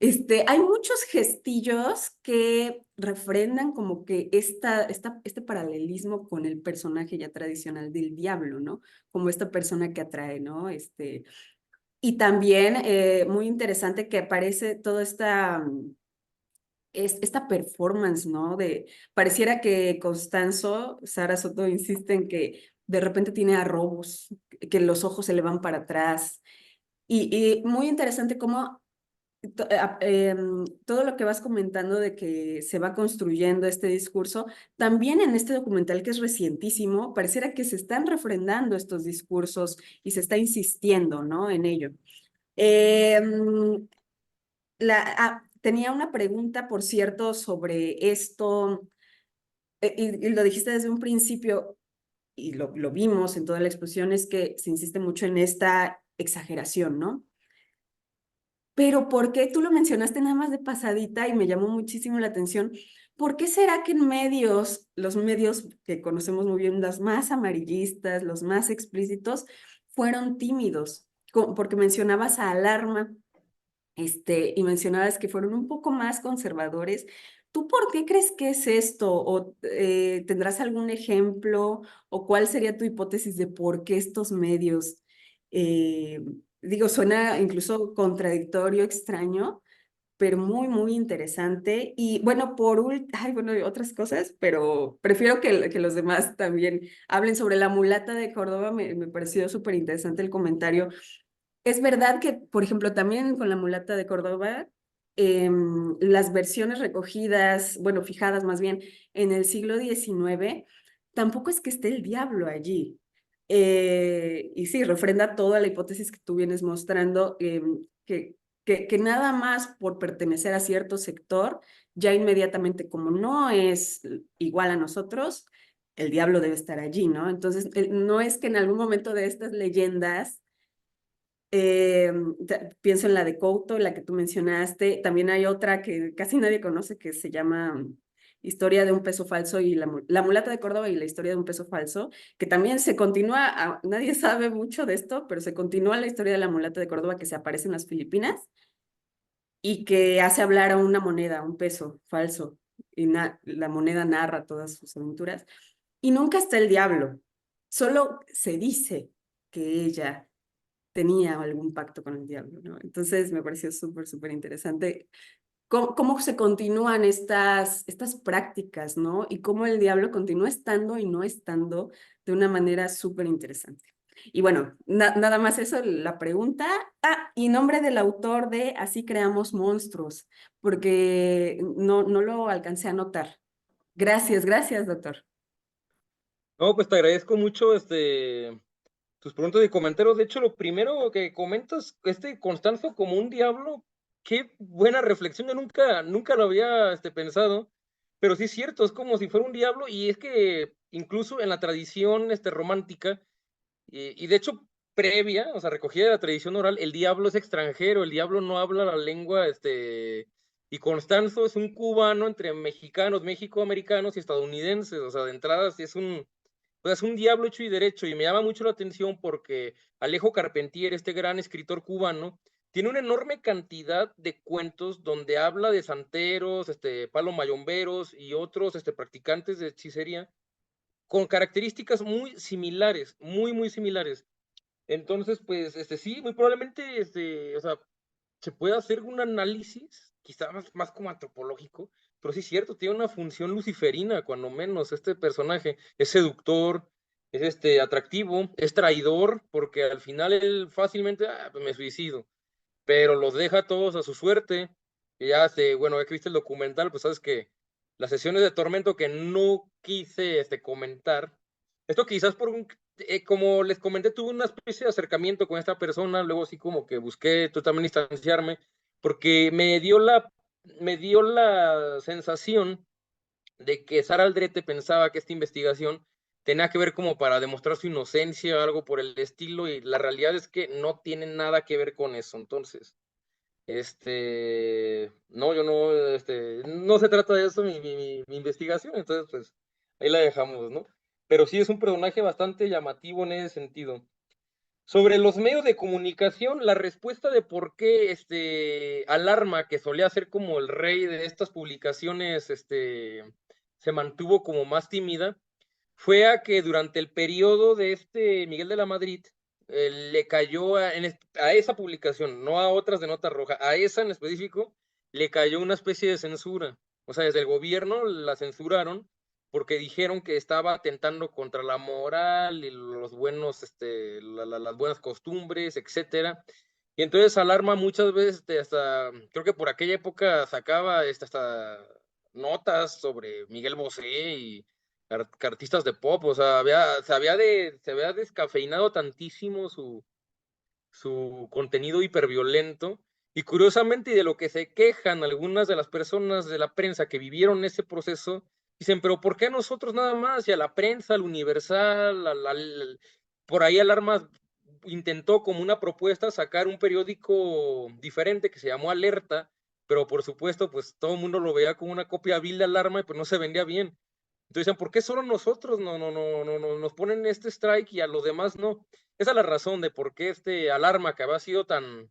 Hay muchos gestillos que refrendan como que este paralelismo con el personaje ya tradicional del diablo, ¿no? Como esta persona que atrae, ¿no? Y también muy interesante que aparece toda esta performance, ¿no? Pareciera que Constanzo, Sara Soto insiste en que de repente tiene arrobos, que los ojos se le van para atrás. Y muy interesante cómo todo lo que vas comentando de que se va construyendo este discurso, también en este documental que es recientísimo, pareciera que se están refrendando estos discursos y se está insistiendo, ¿no? En ello. Tenía una pregunta, por cierto, sobre esto, y lo dijiste desde un principio, y lo vimos en toda la exposición, es que se insiste mucho en esta exageración, ¿no? Pero ¿por qué? Tú lo mencionaste nada más de pasadita y me llamó muchísimo la atención. ¿Por qué será que en medios, los medios que conocemos muy bien, los más amarillistas, los más explícitos, fueron tímidos? Porque mencionabas a Alarma, y mencionabas que fueron un poco más conservadores. ¿Tú por qué crees que es esto? ¿O tendrás algún ejemplo? ¿O cuál sería tu hipótesis de por qué estos medios? eh, Digo, suena incluso contradictorio, extraño, pero muy, muy interesante. Y bueno, bueno, y otras cosas, pero prefiero que los demás también hablen sobre la mulata de Córdoba. Me pareció súper interesante el comentario. Es verdad que, por ejemplo, también con la mulata de Córdoba, las versiones recogidas, bueno, fijadas más bien en el siglo XIX, tampoco es que esté el diablo allí. Y sí, refrenda toda la hipótesis que tú vienes mostrando, que nada más por pertenecer a cierto sector, ya inmediatamente como no es igual a nosotros, el diablo debe estar allí, ¿no? Entonces, no es que en algún momento de estas leyendas pienso en la de Couto, la que tú mencionaste. También hay otra que casi nadie conoce que se llama Historia de un peso falso y la mulata de Córdoba y la historia de un peso falso, que también se continúa, nadie sabe mucho de esto, pero se continúa la historia de la mulata de Córdoba que se aparece en las Filipinas y que hace hablar a una moneda, un peso falso, y la moneda narra todas sus aventuras. Y nunca está el diablo, solo se dice que ella tenía algún pacto con el diablo, ¿no? Entonces me pareció súper, súper interesante cómo se continúan estas prácticas, ¿no? Y cómo el diablo continúa estando y no estando de una manera súper interesante. Y bueno, nada más eso, la pregunta. Y nombre del autor de Así creamos monstruos, porque no lo alcancé a notar. Gracias, gracias, doctor. No, pues te agradezco mucho tus preguntas y comentarios. De hecho, lo primero que comentas, Constanzo como un diablo, qué buena reflexión. Yo nunca lo había pensado, pero sí es cierto, es como si fuera un diablo, y es que incluso en la tradición romántica, y de hecho previa, o sea, recogida de la tradición oral, el diablo es extranjero, el diablo no habla la lengua, y Constanzo es un cubano entre mexicanos, mexicoamericanos y estadounidenses, o sea, de entrada sí es pues es un diablo hecho y derecho, y me llama mucho la atención porque Alejo Carpentier, este gran escritor cubano, tiene una enorme cantidad de cuentos donde habla de santeros, palo mayomberos y otros practicantes de hechicería con características muy similares, muy, muy similares. Entonces, pues, sí, muy probablemente, o sea, se puede hacer un análisis, quizás más como antropológico, pero sí es cierto, tiene una función luciferina, cuando menos, este personaje es seductor, es atractivo, es traidor, porque al final él fácilmente, pues me suicido, pero los deja todos a su suerte, y ya, bueno, ya que viste el documental, pues sabes que las sesiones de tormento que no quise, comentar, esto quizás como les comenté, tuve una especie de acercamiento con esta persona, luego sí como que busqué tú también distanciarme, porque me dio la sensación de que Sara Aldrete pensaba que esta investigación tenía que ver como para demostrar su inocencia o algo por el estilo, y la realidad es que no tiene nada que ver con eso. Entonces, no, yo no, no se trata de eso mi investigación, entonces pues ahí la dejamos, ¿no? Pero sí es un personaje bastante llamativo en ese sentido. Sobre los medios de comunicación, la respuesta de por qué Alarma, que solía ser como el rey de estas publicaciones, se mantuvo como más tímida, fue a que durante el periodo de Miguel de la Madrid, le cayó a esa publicación, no a otras de nota roja, a esa en específico, le cayó una especie de censura. O sea, desde el gobierno la censuraron porque dijeron que estaba atentando contra la moral y los buenos, las buenas costumbres, etcétera. Y entonces Alarma muchas veces, hasta, creo que por aquella época sacaba hasta notas sobre Miguel Bosé y artistas de pop, o sea, se había descafeinado tantísimo su contenido hiperviolento. Y curiosamente, y de lo que se quejan algunas de las personas de la prensa que vivieron ese proceso, dicen, pero ¿por qué a nosotros nada más? Y a la prensa, al Universal, por ahí Alarma intentó como una propuesta sacar un periódico diferente que se llamó Alerta, pero por supuesto, pues todo el mundo lo veía como una copia vil de Alarma y pues no se vendía bien. Entonces decían, ¿por qué solo nosotros no nos ponen este strike y a los demás no? Esa es la razón de por qué Alarma, que había sido tan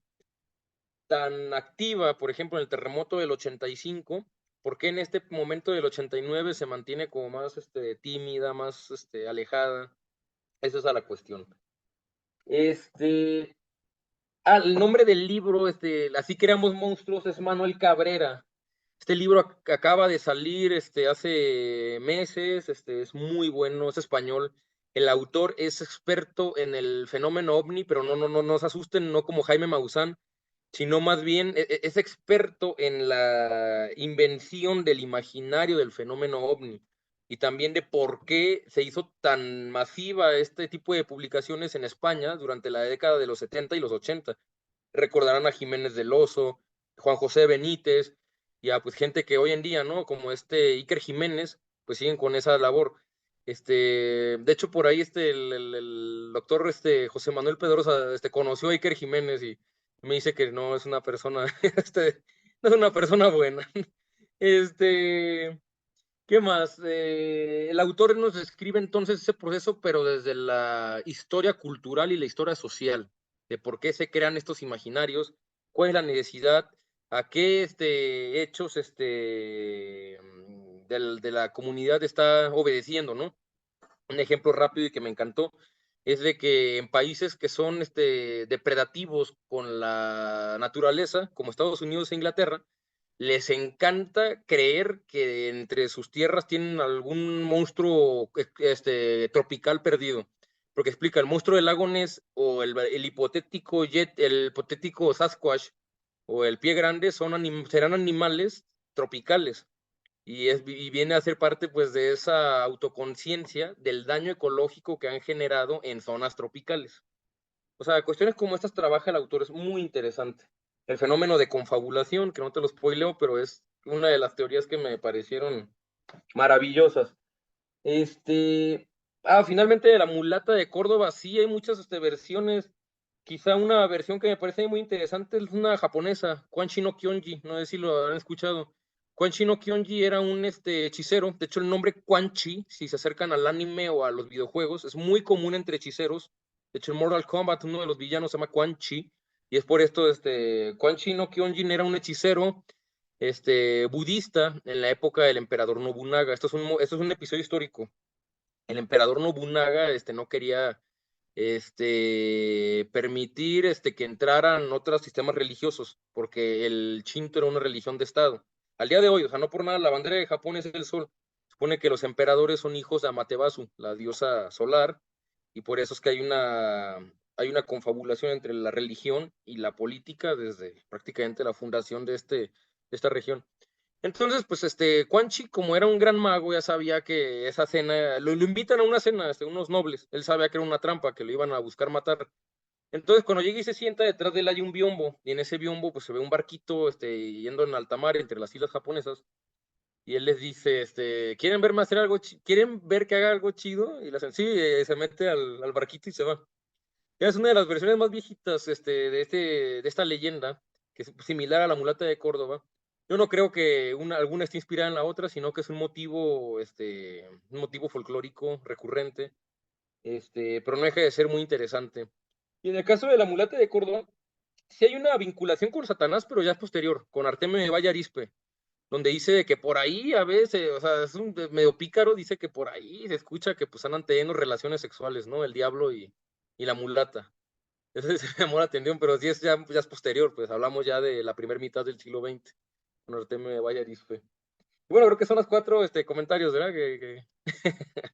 activa, por ejemplo, en el terremoto del 85, por qué en este momento del 89 se mantiene como más tímida, más alejada. Esa es la cuestión. El nombre del libro, Así creamos monstruos, es Manuel Cabrera. Este libro acaba de salir hace meses, es muy bueno, es español. El autor es experto en el fenómeno ovni, pero no se asusten, no como Jaime Maussan, sino más bien es experto en la invención del imaginario del fenómeno ovni y también de por qué se hizo tan masiva este tipo de publicaciones en España durante la década de los 70 y los 80. Recordarán a Jiménez del Oso, Juan José Benítez, y a pues gente que hoy en día, ¿no? Como Iker Jiménez, pues siguen con esa labor. De hecho, por ahí el doctor José Manuel Pedrosa conoció a Iker Jiménez y me dice que no es una persona, no es una persona buena. ¿Qué más? El autor nos describe entonces ese proceso, pero desde la historia cultural y la historia social, de por qué se crean estos imaginarios, cuál es la necesidad, a qué hechos de la comunidad está obedeciendo, ¿no? Un ejemplo rápido y que me encantó es de que en países que son depredativos con la naturaleza, como Estados Unidos e Inglaterra, les encanta creer que entre sus tierras tienen algún monstruo tropical perdido. Porque explica, el monstruo del lago Ness o el hipotético Sasquatch o el pie grande serán animales tropicales y viene a ser parte pues de esa autoconciencia del daño ecológico que han generado en zonas tropicales. O sea, cuestiones como estas trabaja el autor, es muy interesante. El fenómeno de confabulación, que no te lo spoileo, pero es una de las teorías que me parecieron maravillosas. Finalmente de la mulata de Córdoba, sí hay muchas versiones. Quizá una versión que me parece muy interesante es una japonesa, Quan Chi no Kyonji, no sé si lo habrán escuchado. Quan Chi no Kyonji era un hechicero, de hecho el nombre Quan Chi, si se acercan al anime o a los videojuegos, es muy común entre hechiceros. De hecho en Mortal Kombat uno de los villanos se llama Quan Chi, y es por esto, Quan Chi no Kyonjin era un hechicero budista en la época del emperador Nobunaga. Esto es un episodio histórico. El emperador Nobunaga no quería permitir que entraran otros sistemas religiosos, porque el Shinto era una religión de Estado. Al día de hoy, o sea, no por nada, la bandera de Japón es el sol. Supone que los emperadores son hijos de Amaterasu, la diosa solar, y por eso es que hay una confabulación entre la religión y la política desde prácticamente la fundación de esta región. Entonces, pues Quan Chi, como era un gran mago, ya sabía que esa cena, lo invitan a una cena, unos nobles, él sabía que era una trampa, que lo iban a buscar matar. Entonces, cuando llega y se sienta, detrás de él hay un biombo, y en ese biombo pues se ve un barquito yendo en alta mar entre las islas japonesas, y él les dice, ¿quieren verme hacer algo ¿Quieren ver que haga algo chido? Y le hacen, sí, se mete al barquito y se va. Ya es una de las versiones más viejitas de esta leyenda, que es similar a la mulata de Córdoba. Yo no creo que alguna esté inspirada en la otra, sino que es un motivo folclórico recurrente, pero no deja de ser muy interesante. Y en el caso de la mulata de Córdoba, sí hay una vinculación con Satanás, pero ya es posterior, con Artemio de Valle Arizpe, donde dice que por ahí a veces, o sea, es un medio pícaro, dice que por ahí se escucha que pues andan teniendo relaciones sexuales, ¿no? El diablo y la mulata. Eso se me llamó la atención, pero sí ya es posterior, pues hablamos ya de la primera mitad del siglo XX, con Artemio de Valle Arizpe. Bueno, creo que son los 4 comentarios, ¿verdad?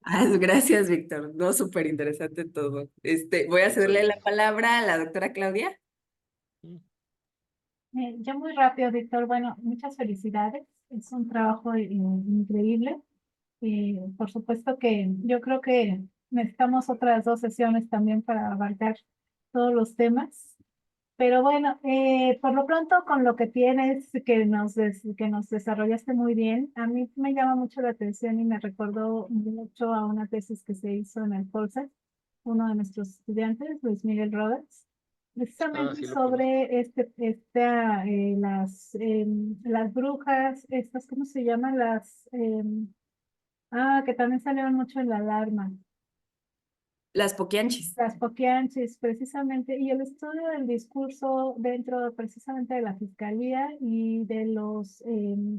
Ah, gracias, Víctor. No, súper interesante todo. Voy a cederle la Excelente. palabra a la doctora Claudia. Ya muy rápido, Víctor. Bueno, muchas felicidades. Es un trabajo increíble. Y por supuesto que yo creo que necesitamos otras 2 sesiones también para abarcar todos los temas. Pero bueno, por lo pronto con lo que tienes, que nos desarrollaste muy bien, a mí me llama mucho la atención y me recordó mucho a una tesis que se hizo en el Colsa, uno de nuestros estudiantes, Luis Miguel Rodas, Ah, precisamente sí lo conozco. sobre las brujas, estas, ¿cómo se llaman? Que también salieron mucho en la alarma. Las poquianchis. Las Poquianchis, precisamente, y el estudio del discurso dentro precisamente de la fiscalía y de los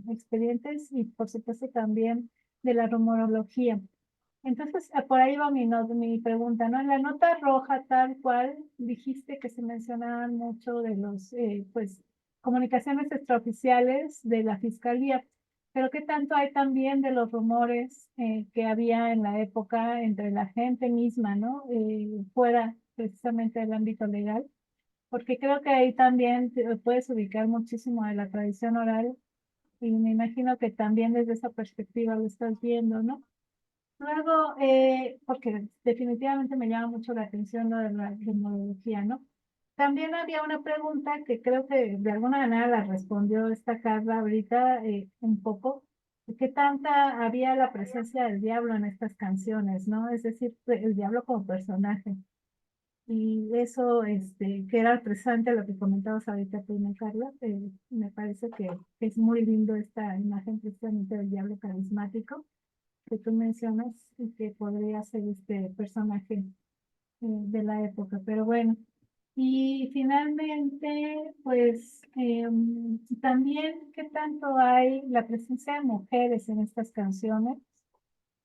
expedientes y por supuesto también de la rumorología. Entonces, por ahí va mi pregunta, ¿no? En la nota roja, tal cual, dijiste que se mencionaban mucho de los, pues, comunicaciones extraoficiales de la fiscalía, pero ¿qué tanto hay también de los rumores que había en la época entre la gente misma, ¿no? Fuera precisamente del ámbito legal, porque creo que ahí también te puedes ubicar muchísimo de la tradición oral y me imagino que también desde esa perspectiva lo estás viendo, ¿no? Luego, porque definitivamente me llama mucho la atención lo de la tecnología, ¿no? También había una pregunta que creo que de alguna manera la respondió esta Carla ahorita un poco. ¿Qué tanta había la presencia del diablo en estas canciones, ¿no? Es decir, el diablo como personaje. Y eso, que era precisamente lo que comentabas ahorita tú, ¿no, Carla? Me parece que es muy lindo esta imagen precisamente del diablo carismático que tú mencionas y que podría ser este personaje de la época. Pero bueno, y finalmente, pues también, ¿qué tanto hay la presencia de mujeres en estas canciones?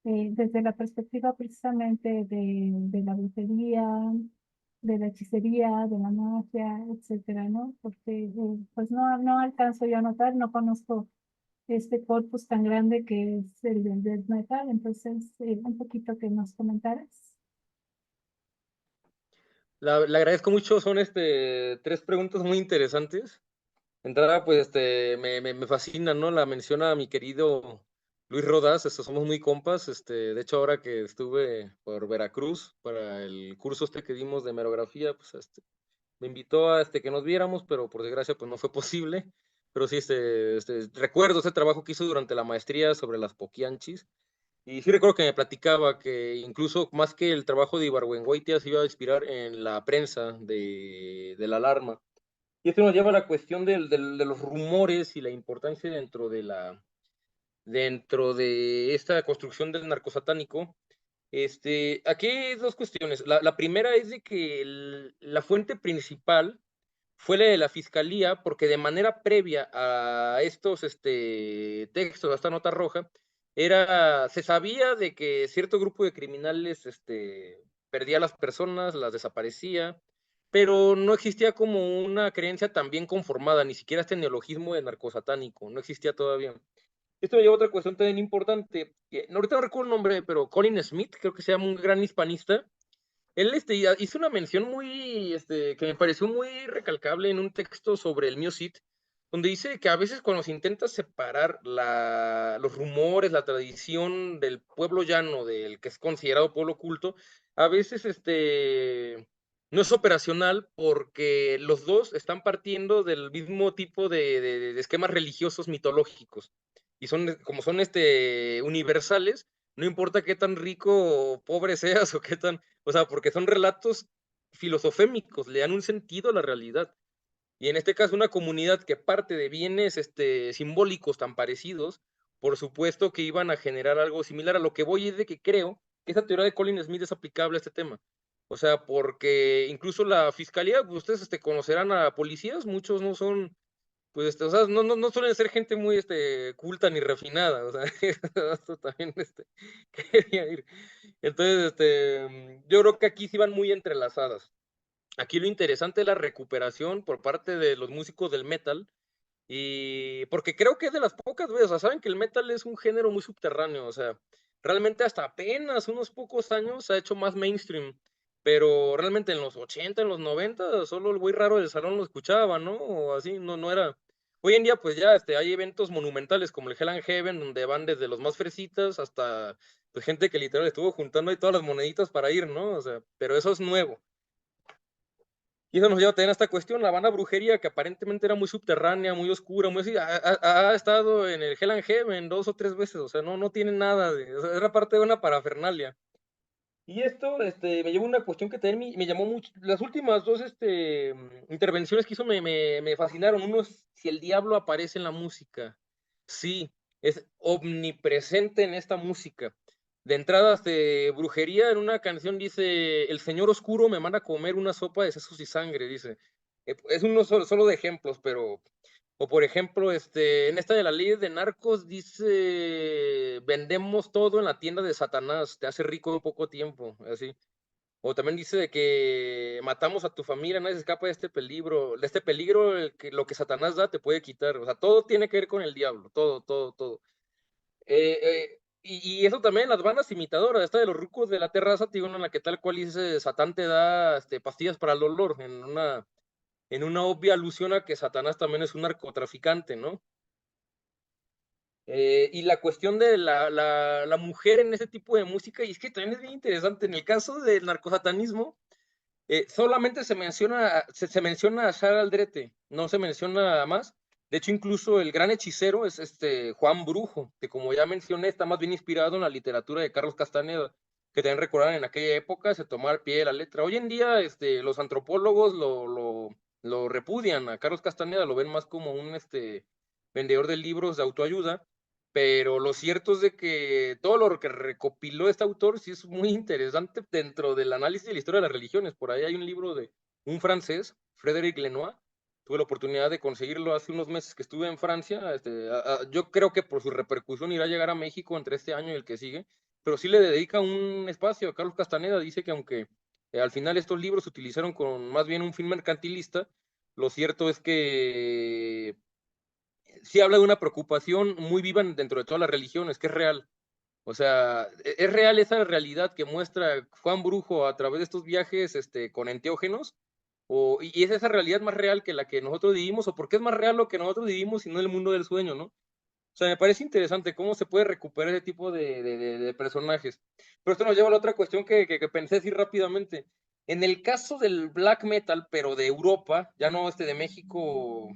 Desde la perspectiva precisamente de la brujería, de la hechicería, de la magia, etcétera, ¿no? Porque pues no alcanzo yo a notar, no conozco este corpus tan grande que es el del death metal, entonces un poquito que nos comentaras. Le agradezco mucho, son 3 preguntas muy interesantes. De entrada, pues me fascina, ¿no? La menciona mi querido Luis Rodas, somos muy compas. De hecho, ahora que estuve por Veracruz para el curso que dimos de merografía, pues me invitó a que nos viéramos, pero por desgracia, pues no fue posible. Pero sí, recuerdo ese trabajo que hizo durante la maestría sobre las Poquianchis. Y sí recuerdo que me platicaba que incluso más que el trabajo de Ibargüengoitia se iba a inspirar en la prensa de la alarma. Y esto nos lleva a la cuestión de los rumores y la importancia dentro de esta construcción del narcosatánico. Aquí hay 2 cuestiones. La primera es de que la fuente principal fue la de la fiscalía, porque de manera previa a estos textos, a esta nota roja, se sabía de que cierto grupo de criminales perdía a las personas, las desaparecía, pero no existía como una creencia tan bien conformada, ni siquiera este neologismo de narcosatánico, no existía todavía. Esto me lleva a otra cuestión también importante, que ahorita no recuerdo el nombre, pero Colin Smith, creo que se llama un gran hispanista, él hizo una mención muy, que me pareció muy recalcable en un texto sobre el Mio-Cid, donde dice que a veces cuando se intenta separar los rumores, la tradición del pueblo llano, del que es considerado pueblo culto, a veces no es operacional porque los dos están partiendo del mismo tipo de esquemas religiosos mitológicos. Y como son universales, no importa qué tan rico o pobre seas o qué tan, o sea, porque son relatos filosofémicos, le dan un sentido a la realidad. Y en este caso, una comunidad que parte de bienes simbólicos tan parecidos, por supuesto que iban a generar algo similar. A lo que voy es de que creo que esa teoría de Colin Smith es aplicable a este tema. O sea, porque incluso la fiscalía, pues, ustedes conocerán a policías, muchos no son, pues, o sea, no suelen ser gente muy culta ni refinada. O sea, esto también quería ir. Entonces, yo creo que aquí sí van muy entrelazadas. Aquí lo interesante es la recuperación por parte de los músicos del metal Y porque creo que es de las pocas veces, o sea, saben que el metal es un género muy subterráneo, o sea, realmente hasta apenas unos pocos años se ha hecho más mainstream, pero realmente en los 80, en los 90, solo el güey raro del salón lo escuchaba, ¿no? O así, no era. Hoy en día, pues ya hay eventos monumentales como el Hell and Heaven, donde van desde los más fresitas hasta pues, gente que literal estuvo juntando ahí todas las moneditas para ir, ¿no? O sea, pero eso es nuevo. Y eso nos lleva también a esta cuestión, la banda Brujería, que aparentemente era muy subterránea, muy oscura, muy así, ha estado en el Hell and Heaven 2 o 3 veces, o sea, no tiene nada o sea, era parte de una parafernalia. Y esto, me llevó a una cuestión que también me llamó mucho, las últimas dos, intervenciones que hizo me fascinaron. Uno es si el diablo aparece en la música. Sí, es omnipresente en esta música. De entrada, Brujería, en una canción dice, el señor oscuro me manda a comer una sopa de sesos y sangre, dice. Es uno solo de ejemplos, pero o por ejemplo, en esta de la ley de narcos dice, vendemos todo en la tienda de Satanás, te hace rico en poco tiempo, así. O también dice de que matamos a tu familia, nadie se escapa de este peligro, lo que Satanás da te puede quitar. O sea, todo tiene que ver con el diablo, todo. Y eso también las bandas imitadoras, esta de los rucos de la terraza, te digo, en la que tal cual dice, Satán te da pastillas para el dolor, en una obvia alusión a que Satanás también es un narcotraficante, ¿no? Y la cuestión de la mujer en ese tipo de música, y es que también es bien interesante, en el caso del narcosatanismo, solamente se menciona a Sara Aldrete, no se menciona a más. De hecho, incluso el gran hechicero es Juan Brujo, que como ya mencioné, está más bien inspirado en la literatura de Carlos Castaneda, que también recordaron en aquella época se tomaba al pie de la letra. Hoy en día, los antropólogos lo repudian a Carlos Castaneda, lo ven más como un vendedor de libros de autoayuda, pero lo cierto es de que todo lo que recopiló este autor sí es muy interesante dentro del análisis de la historia de las religiones. Por ahí hay un libro de un francés, Frédéric Lenoir. Tuve la oportunidad de conseguirlo hace unos meses que estuve en Francia. Yo creo que por su repercusión irá a llegar a México entre este año y el que sigue, pero sí le dedica un espacio a Carlos Castaneda. Dice que aunque al final estos libros se utilizaron con más bien un fin mercantilista, lo cierto es que sí habla de una preocupación muy viva dentro de todas las religiones, que es real. O sea, es real esa realidad que muestra Juan Brujo a través de estos viajes con enteógenos, y es esa realidad más real que la que nosotros vivimos, o porque es más real lo que nosotros vivimos y no el mundo del sueño, ¿no? O sea, me parece interesante cómo se puede recuperar ese tipo de personajes. Pero esto nos lleva a la otra cuestión que pensé decir rápidamente. En el caso del black metal, pero de Europa, ya no de México,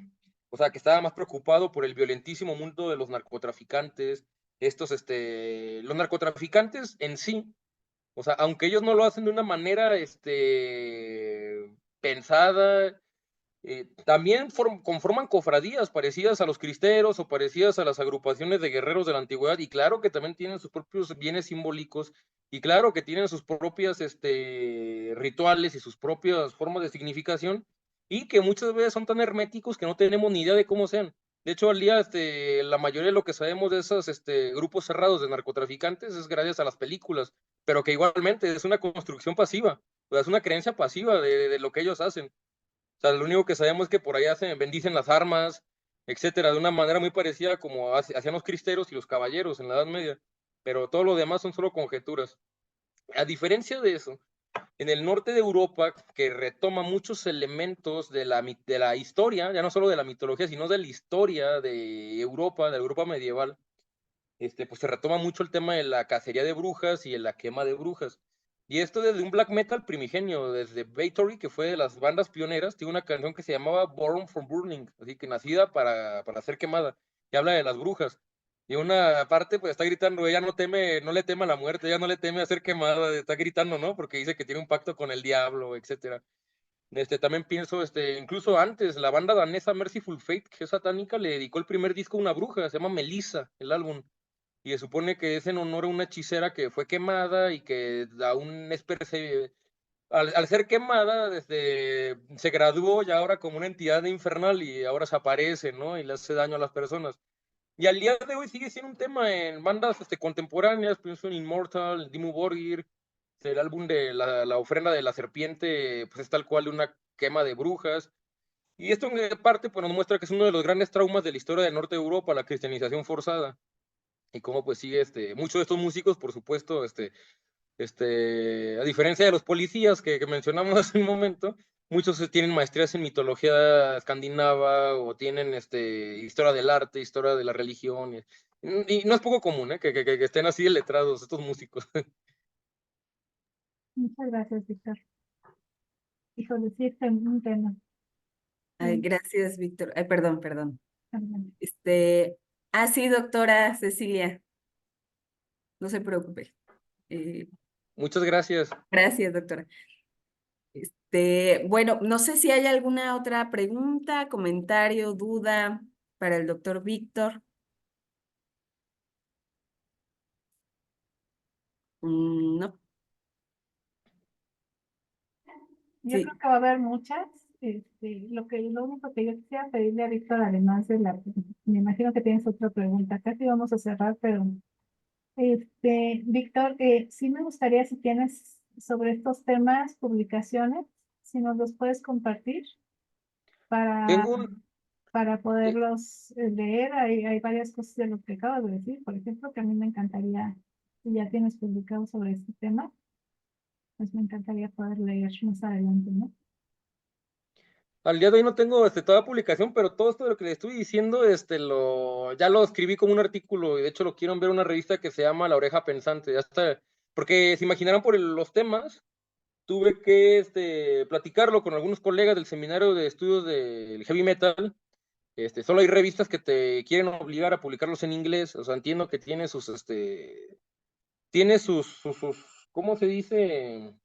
o sea, que estaba más preocupado por el violentísimo mundo de los narcotraficantes, los narcotraficantes en sí, o sea, aunque ellos no lo hacen de una manera, pensada, también conforman cofradías parecidas a los cristeros o parecidas a las agrupaciones de guerreros de la antigüedad, y claro que también tienen sus propios bienes simbólicos, y claro que tienen sus propias rituales y sus propias formas de significación, y que muchas veces son tan herméticos que no tenemos ni idea de cómo sean. De hecho, al día, la mayoría de lo que sabemos de esos grupos cerrados de narcotraficantes es gracias a las películas, pero que igualmente es una construcción pasiva, o sea, es una creencia pasiva de lo que ellos hacen. O sea, lo único que sabemos es que por allá se bendicen las armas, etcétera, de una manera muy parecida como hacían los cristeros y los caballeros en la Edad Media, pero todo lo demás son solo conjeturas. A diferencia de eso, en el norte de Europa, que retoma muchos elementos de la historia, ya no solo de la mitología, sino de la historia de la Europa medieval, pues se retoma mucho el tema de la cacería de brujas y de la quema de brujas. Y esto desde un black metal primigenio, desde Bathory, que fue de las bandas pioneras, tiene una canción que se llamaba Born from Burning, así que nacida para ser quemada, y habla de las brujas. Y una parte, pues está gritando, ella no le teme a la muerte, ella no le teme a ser quemada, está gritando, ¿no? Porque dice que tiene un pacto con el diablo, etcétera. También pienso, incluso antes, la banda danesa Merciful Fate, que es satánica, le dedicó el primer disco a una bruja, se llama Melissa, el álbum, y se supone que es en honor a una hechicera que fue quemada y que aún al ser quemada, se graduó ya ahora como una entidad infernal y ahora se aparece, ¿no? Y le hace daño a las personas. Y al día de hoy sigue siendo un tema en bandas contemporáneas, pienso en Immortal, Dimmu Borgir, el álbum de la ofrenda de la serpiente, pues es tal cual una quema de brujas. Y esto en parte pues, nos muestra que es uno de los grandes traumas de la historia del norte de Europa, la cristianización forzada. Y cómo pues sigue muchos de estos músicos, por supuesto, a diferencia de los policías que mencionamos hace un momento, muchos tienen maestrías en mitología escandinava o tienen historia del arte, historia de la religión. Y no es poco común, que estén así de letrados estos músicos. Muchas gracias, Víctor. Híjole, sí, este es un tema. Ay, Sí, gracias, Víctor. Ay, perdón. también. Sí, doctora Cecilia, no se preocupe. Eh, Muchas gracias. gracias, doctora. Bueno, no sé si hay alguna otra pregunta, comentario, duda para el doctor Víctor. No, Yo sí, creo que va a haber muchas. Lo único que yo quisiera pedirle a Víctor, además de me imagino que tienes otra pregunta, casi vamos a cerrar, pero Víctor, sí me gustaría si tienes sobre estos temas publicaciones, si nos los puedes compartir para, Tengo un, para eh, poderlos leer. Hay varias cosas de lo que acabas de decir, por ejemplo, que a mí me encantaría, si ya tienes publicado sobre este tema, pues me encantaría poder leer más adelante, ¿no? Al día de hoy no tengo toda publicación, pero todo esto de lo que le estoy diciendo, ya lo escribí como un artículo, y de hecho lo quiero ver en una revista que se llama La Oreja Pensante. Ya está, porque se imaginarán por los temas, tuve que platicarlo con algunos colegas del seminario de estudios del heavy metal. Solo hay revistas que te quieren obligar a publicarlos en inglés. O sea, entiendo que ¿cómo se dice?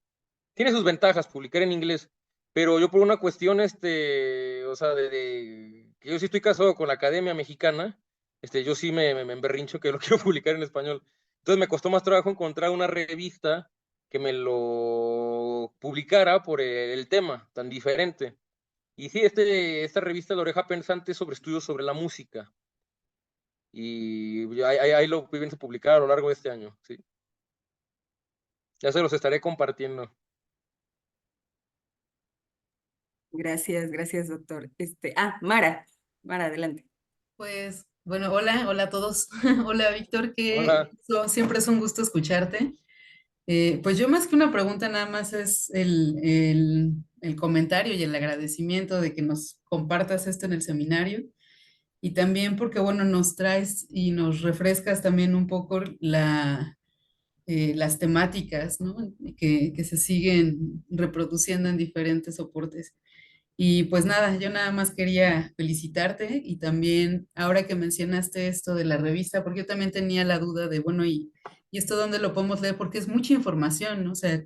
Tiene sus ventajas publicar en inglés, pero yo por una cuestión, o sea, que yo sí estoy casado con la Academia Mexicana, yo sí me emberrincho que lo quiero publicar en español. Entonces me costó más trabajo encontrar una revista que me lo publicara por el tema tan diferente. Y sí, esta revista La Oreja Pensante es sobre estudios sobre la música. Y ahí lo pienso publicar a lo largo de este año, sí. Ya se los estaré compartiendo. gracias, doctor. Mara, adelante. Pues bueno, hola a todos. Hola Víctor, Hola. siempre es un gusto escucharte. Pues yo más que una pregunta, nada más es el comentario y el agradecimiento de que nos compartas esto en el seminario y también porque, bueno, nos traes y nos refrescas también un poco las temáticas, ¿no? Que se siguen reproduciendo en diferentes soportes. Y pues nada, yo nada más quería felicitarte y también ahora que mencionaste esto de la revista, porque yo también tenía la duda de, bueno, ¿y esto dónde lo podemos leer? Porque es mucha información, ¿no? O sea,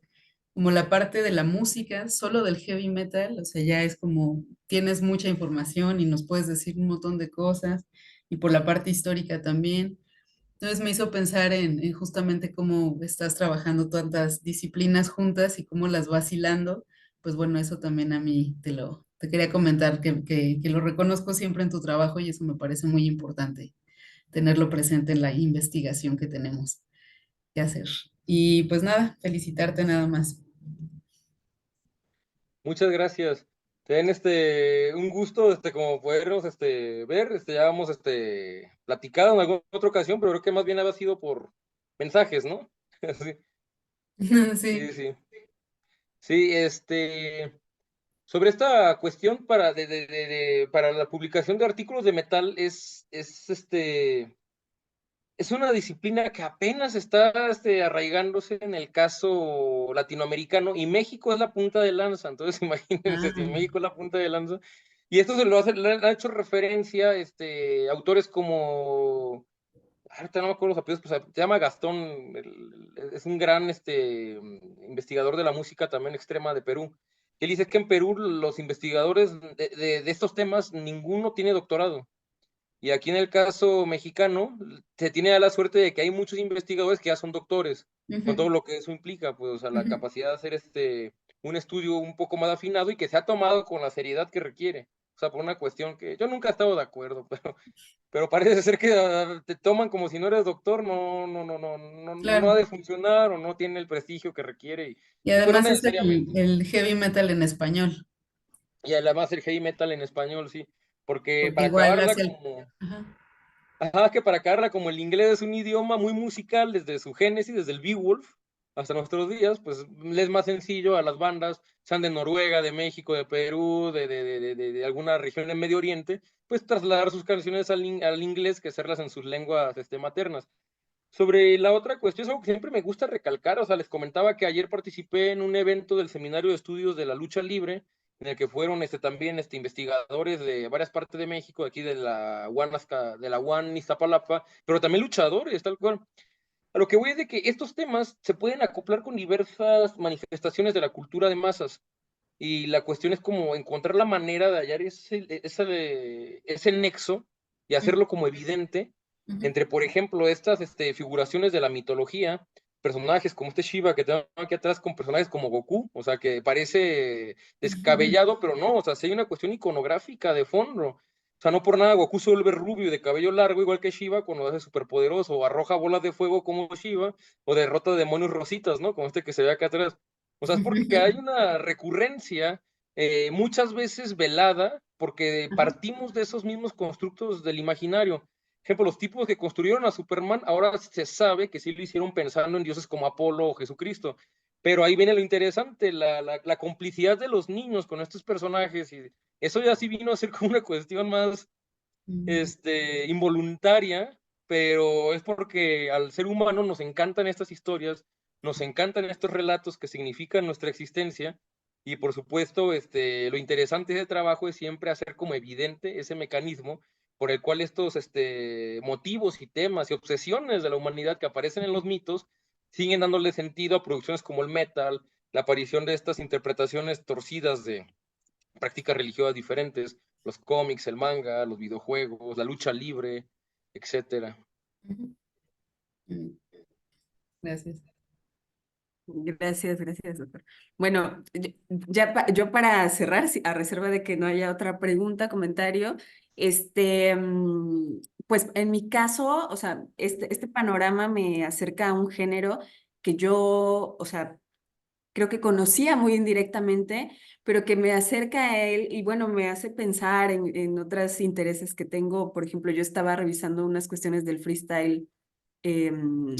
como la parte de la música, solo del heavy metal, o sea, ya es como tienes mucha información y nos puedes decir un montón de cosas, y por la parte histórica también. Entonces me hizo pensar en justamente cómo estás trabajando tantas disciplinas juntas y cómo las vas hilando. Pues bueno, eso también a mí te quería comentar, que lo reconozco siempre en tu trabajo y eso me parece muy importante, tenerlo presente en la investigación que tenemos que hacer. Y pues nada, felicitarte nada más. Muchas gracias. Ten un gusto como podernos ver, ya hemos platicado en alguna otra ocasión, pero creo que más bien había sido por mensajes, ¿no? Sí, sí, Sí. sí. Sí, sobre esta cuestión para la publicación de artículos de metal es una disciplina que apenas está arraigándose en el caso latinoamericano y México es la punta de lanza. Entonces, imagínense, si Ah, México es la punta de lanza. Y esto le han hecho referencia autores como, ahorita no me acuerdo los apellidos, pues se llama Gastón, es un gran investigador de la música también extrema de Perú. Él dice que en Perú los investigadores de estos temas, ninguno tiene doctorado. Y aquí en el caso mexicano, se tiene la suerte de que hay muchos investigadores que ya son doctores, con todo ujú, lo que eso implica, pues, o sea, la ujú. capacidad de hacer un estudio un poco más afinado y que se ha tomado con la seriedad que requiere. O sea, por una cuestión que yo nunca he estado de acuerdo, pero parece ser que te toman como si no eres doctor, no ha Claro. de funcionar o no tiene el prestigio que requiere Y y pues no además es necesariamente. el heavy metal en español. y además el heavy metal en español, sí, porque Porque para igual acabarla hacia el... como, Ajá. ajá, que para acabarla como el inglés es un idioma muy musical desde su génesis, desde el Beowulf hasta nuestros días, pues le es más sencillo a las bandas, sean de Noruega, de México, de Perú, de alguna región en Medio Oriente, pues trasladar sus canciones al inglés que hacerlas en sus lenguas maternas. Sobre la otra cuestión, es algo que siempre me gusta recalcar, o sea, les comentaba que ayer participé en un evento del Seminario de Estudios de la Lucha Libre, en el que fueron también investigadores de varias partes de México, de aquí de la UAN Iztapalapa, pero también luchadores, tal cual. A lo que voy es de que estos temas se pueden acoplar con diversas manifestaciones de la cultura de masas, y la cuestión es como encontrar la manera de hallar ese nexo y Ujú, hacerlo como evidente ujú, entre, por ejemplo, estas figuraciones de la mitología, personajes como este Shiva que tengo aquí atrás con personajes como Goku, o sea, que parece ujú. descabellado, pero no, o sea, sí hay una cuestión iconográfica de fondo. O sea, no por nada Goku se vuelve rubio y de cabello largo, igual que Shiva, cuando hace superpoderoso, o arroja bolas de fuego como Shiva, o derrota demonios rositas, ¿no? Como este que se ve acá atrás. O sea, es porque hay una recurrencia muchas veces velada, porque Ajá. partimos de esos mismos constructos del imaginario. Ejemplo, los tipos que construyeron a Superman, ahora se sabe que sí lo hicieron pensando en dioses como Apolo o Jesucristo. Pero ahí viene lo interesante, la complicidad de los niños con estos personajes, y eso ya sí vino a ser como una cuestión más Mm, involuntaria, pero es porque al ser humano nos encantan estas historias, nos encantan estos relatos que significan nuestra existencia, y por supuesto, lo interesante de ese trabajo es siempre hacer como evidente ese mecanismo por el cual estos motivos y temas y obsesiones de la humanidad que aparecen en los mitos siguen dándole sentido a producciones como el metal, la aparición de estas interpretaciones torcidas de prácticas religiosas diferentes, los cómics, el manga, los videojuegos, la lucha libre, etcétera. ujú. Mm, Gracias. Gracias, gracias, doctor. Bueno, yo para cerrar, a reserva de que no haya otra pregunta, comentario, pues en mi caso, o sea, este panorama me acerca a un género que yo, o sea, creo que conocía muy indirectamente, pero que me acerca a él y bueno, me hace pensar en otros intereses que tengo. Por ejemplo, yo estaba revisando unas cuestiones del freestyle, em,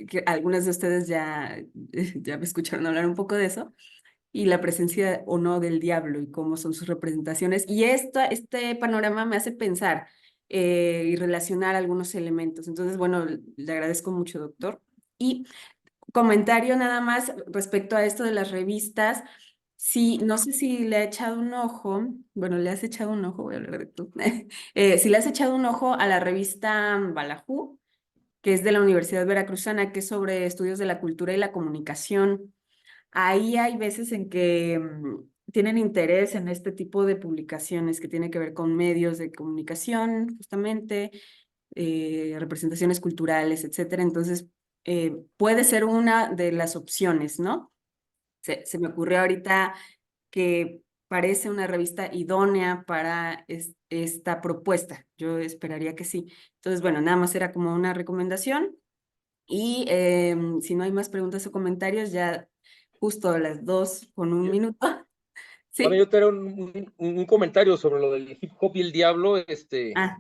que algunas de ustedes ya, ya me escucharon hablar un poco de eso, y la presencia o no del diablo y cómo son sus representaciones. Y este panorama me hace pensar y relacionar algunos elementos. Entonces, bueno, le agradezco mucho, doctor. Y comentario nada más respecto a esto de las revistas. Sí, no sé si le ha echado un ojo, bueno, le has echado un ojo, voy a hablar de tú. Si le has echado un ojo a la revista Balajú, que es de la Universidad Veracruzana, que es sobre estudios de la cultura y la comunicación. Ahí hay veces en que tienen interés en este tipo de publicaciones que tienen que ver con medios de comunicación, justamente, representaciones culturales, etcétera. Entonces, puede ser una de las opciones, ¿no? Se me ocurrió ahorita que parece una revista idónea para esta propuesta. Yo esperaría que sí. Entonces, bueno, nada más era como una recomendación. Y si no hay más preguntas o comentarios, ya justo a las 2 con un minuto. Bueno, Sí. yo te haré un comentario sobre lo del hip hop y el diablo. Ah,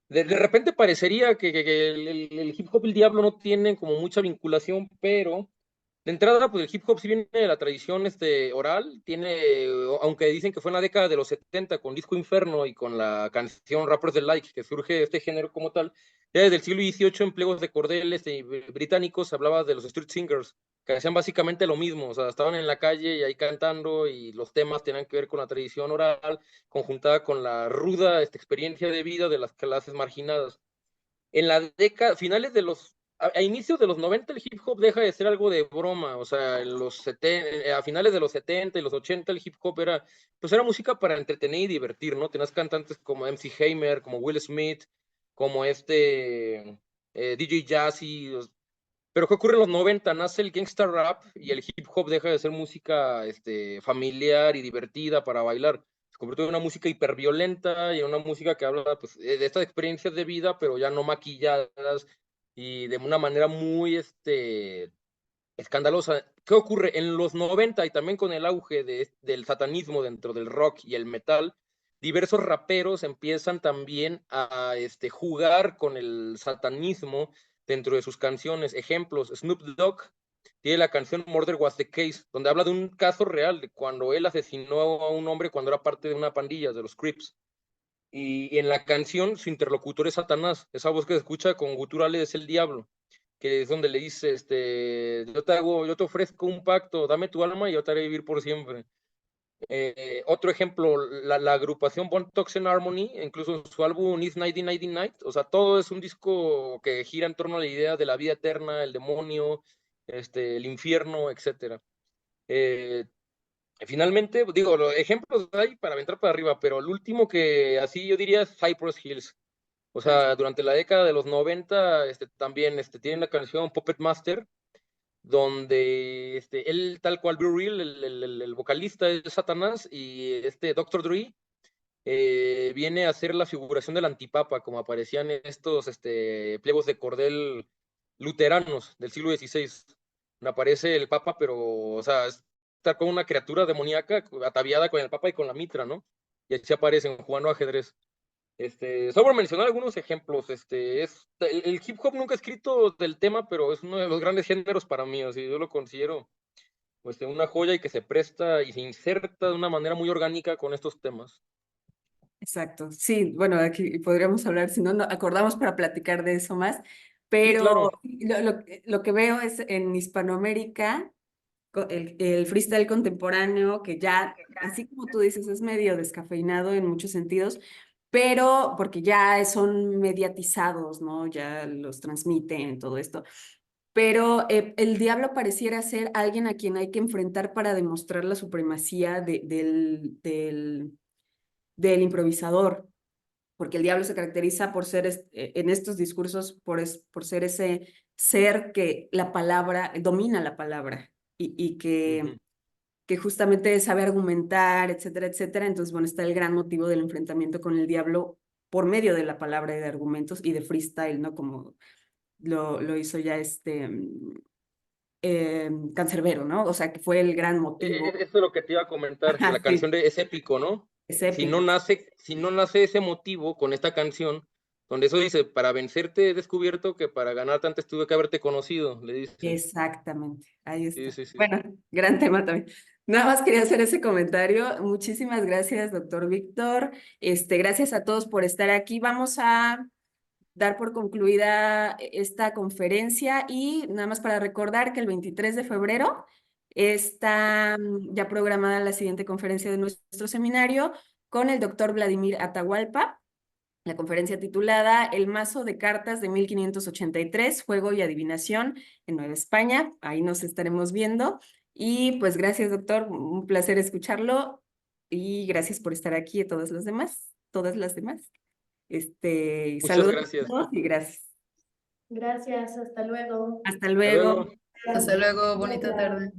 De repente parecería que el hip hop y el diablo no tienen como mucha vinculación, pero de entrada, pues el hip hop sí viene de la tradición oral, aunque dicen que fue en la década de los 70 con Disco Inferno y con la canción Rappers Delight, que surge este género como tal. Ya desde el siglo XVIII, empleos de cordeles británicos, hablaba de los street singers, que hacían básicamente lo mismo, o sea, estaban en la calle y ahí cantando, y los temas tenían que ver con la tradición oral, conjuntada con la ruda experiencia de vida de las clases marginadas. En la década, a inicios de los 90 el hip hop deja de ser algo de broma, o sea, a finales de los 70 y los 80 el hip hop pues era música para entretener y divertir, ¿no? Tenías cantantes como MC Hammer, como Will Smith, como DJ Jazzy, pero ¿qué ocurre en los 90? Nace el gangsta rap y el hip hop deja de ser música familiar y divertida para bailar. Se convirtió en una música hiperviolenta y en una música que habla pues, de estas experiencias de vida, pero ya no maquilladas y de una manera muy escandalosa. ¿Qué ocurre? En los 90 y también con el auge del satanismo dentro del rock y el metal, diversos raperos empiezan también a jugar con el satanismo dentro de sus canciones. Ejemplos, Snoop Dogg tiene la canción Murder Was the Case, donde habla de un caso real, de cuando él asesinó a un hombre cuando era parte de una pandilla, de los Crips. Y en la canción su interlocutor es Satanás, esa voz que se escucha con guturales es el diablo, que es donde le dice, yo te ofrezco un pacto, dame tu alma y yo te haré vivir por siempre. Otro ejemplo, la agrupación Bone Thugs and Harmony, incluso en su álbum Is 1999, o sea, todo es un disco que gira en torno a la idea de la vida eterna, el demonio, el infierno, etcétera. Finalmente, digo, los ejemplos hay para aventar para arriba, pero el último que así yo diría es Cypress Hills. O sea, durante la década de los 90, también tiene la canción Puppet Master, donde él, tal cual, Blue Reel, el vocalista es Satanás, y Dr. Dre viene a hacer la figuración del antipapa, como aparecían estos pliegos de cordel luteranos del siglo XVI. No aparece el papa, pero, o sea, está con una criatura demoníaca ataviada con el papa y con la mitra, ¿no? Y así aparecen jugando ajedrez. Solo por mencionar algunos ejemplos, el hip hop nunca he escrito del tema, pero es uno de los grandes géneros para mí, así yo lo considero una joya y que se presta y se inserta de una manera muy orgánica con estos temas. Exacto, sí, bueno, aquí podríamos hablar, si no, acordamos para platicar de eso más, Sí, pero claro. lo que veo es en Hispanoamérica, el freestyle contemporáneo, que ya, así como tú dices, es medio descafeinado en muchos sentidos, pero porque ya son mediatizados, ¿no? Ya los transmiten, todo esto. Pero el diablo pareciera ser alguien a quien hay que enfrentar para demostrar la supremacía del improvisador, porque el diablo se caracteriza por ser, en estos discursos, por ser ese ser que la palabra, domina la palabra y que justamente sabe argumentar, etcétera, etcétera. Entonces, bueno, está el gran motivo del enfrentamiento con el diablo por medio de la palabra y de argumentos y de freestyle, ¿no? Como lo hizo ya Cancerbero, ¿no? O sea, que fue el gran motivo. Eso es lo que te iba a comentar, que Ajá, la sí, canción es épico, ¿no? es Si no épico. nace ese motivo con esta canción, donde eso dice, para vencerte he descubierto que para ganarte antes tuve que haberte conocido, le dice. Exactamente, ahí Sí, está. sí, sí. Bueno, gran tema también. Nada más quería hacer ese comentario. Muchísimas gracias, doctor Víctor. Gracias a todos por estar aquí. Vamos a dar por concluida esta conferencia y nada más para recordar que el 23 de febrero está ya programada la siguiente conferencia de nuestro seminario con el doctor Vladimir Atahualpa. La conferencia titulada El mazo de cartas de 1583, juego y adivinación en Nueva España. Ahí nos estaremos viendo. Y pues gracias, doctor. Un placer escucharlo. Y gracias por estar aquí a todas las demás. Muchas Saludos a gracias. todos y gracias. Gracias, hasta luego. Hasta Hasta luego. luego. Hasta luego, bonita tarde.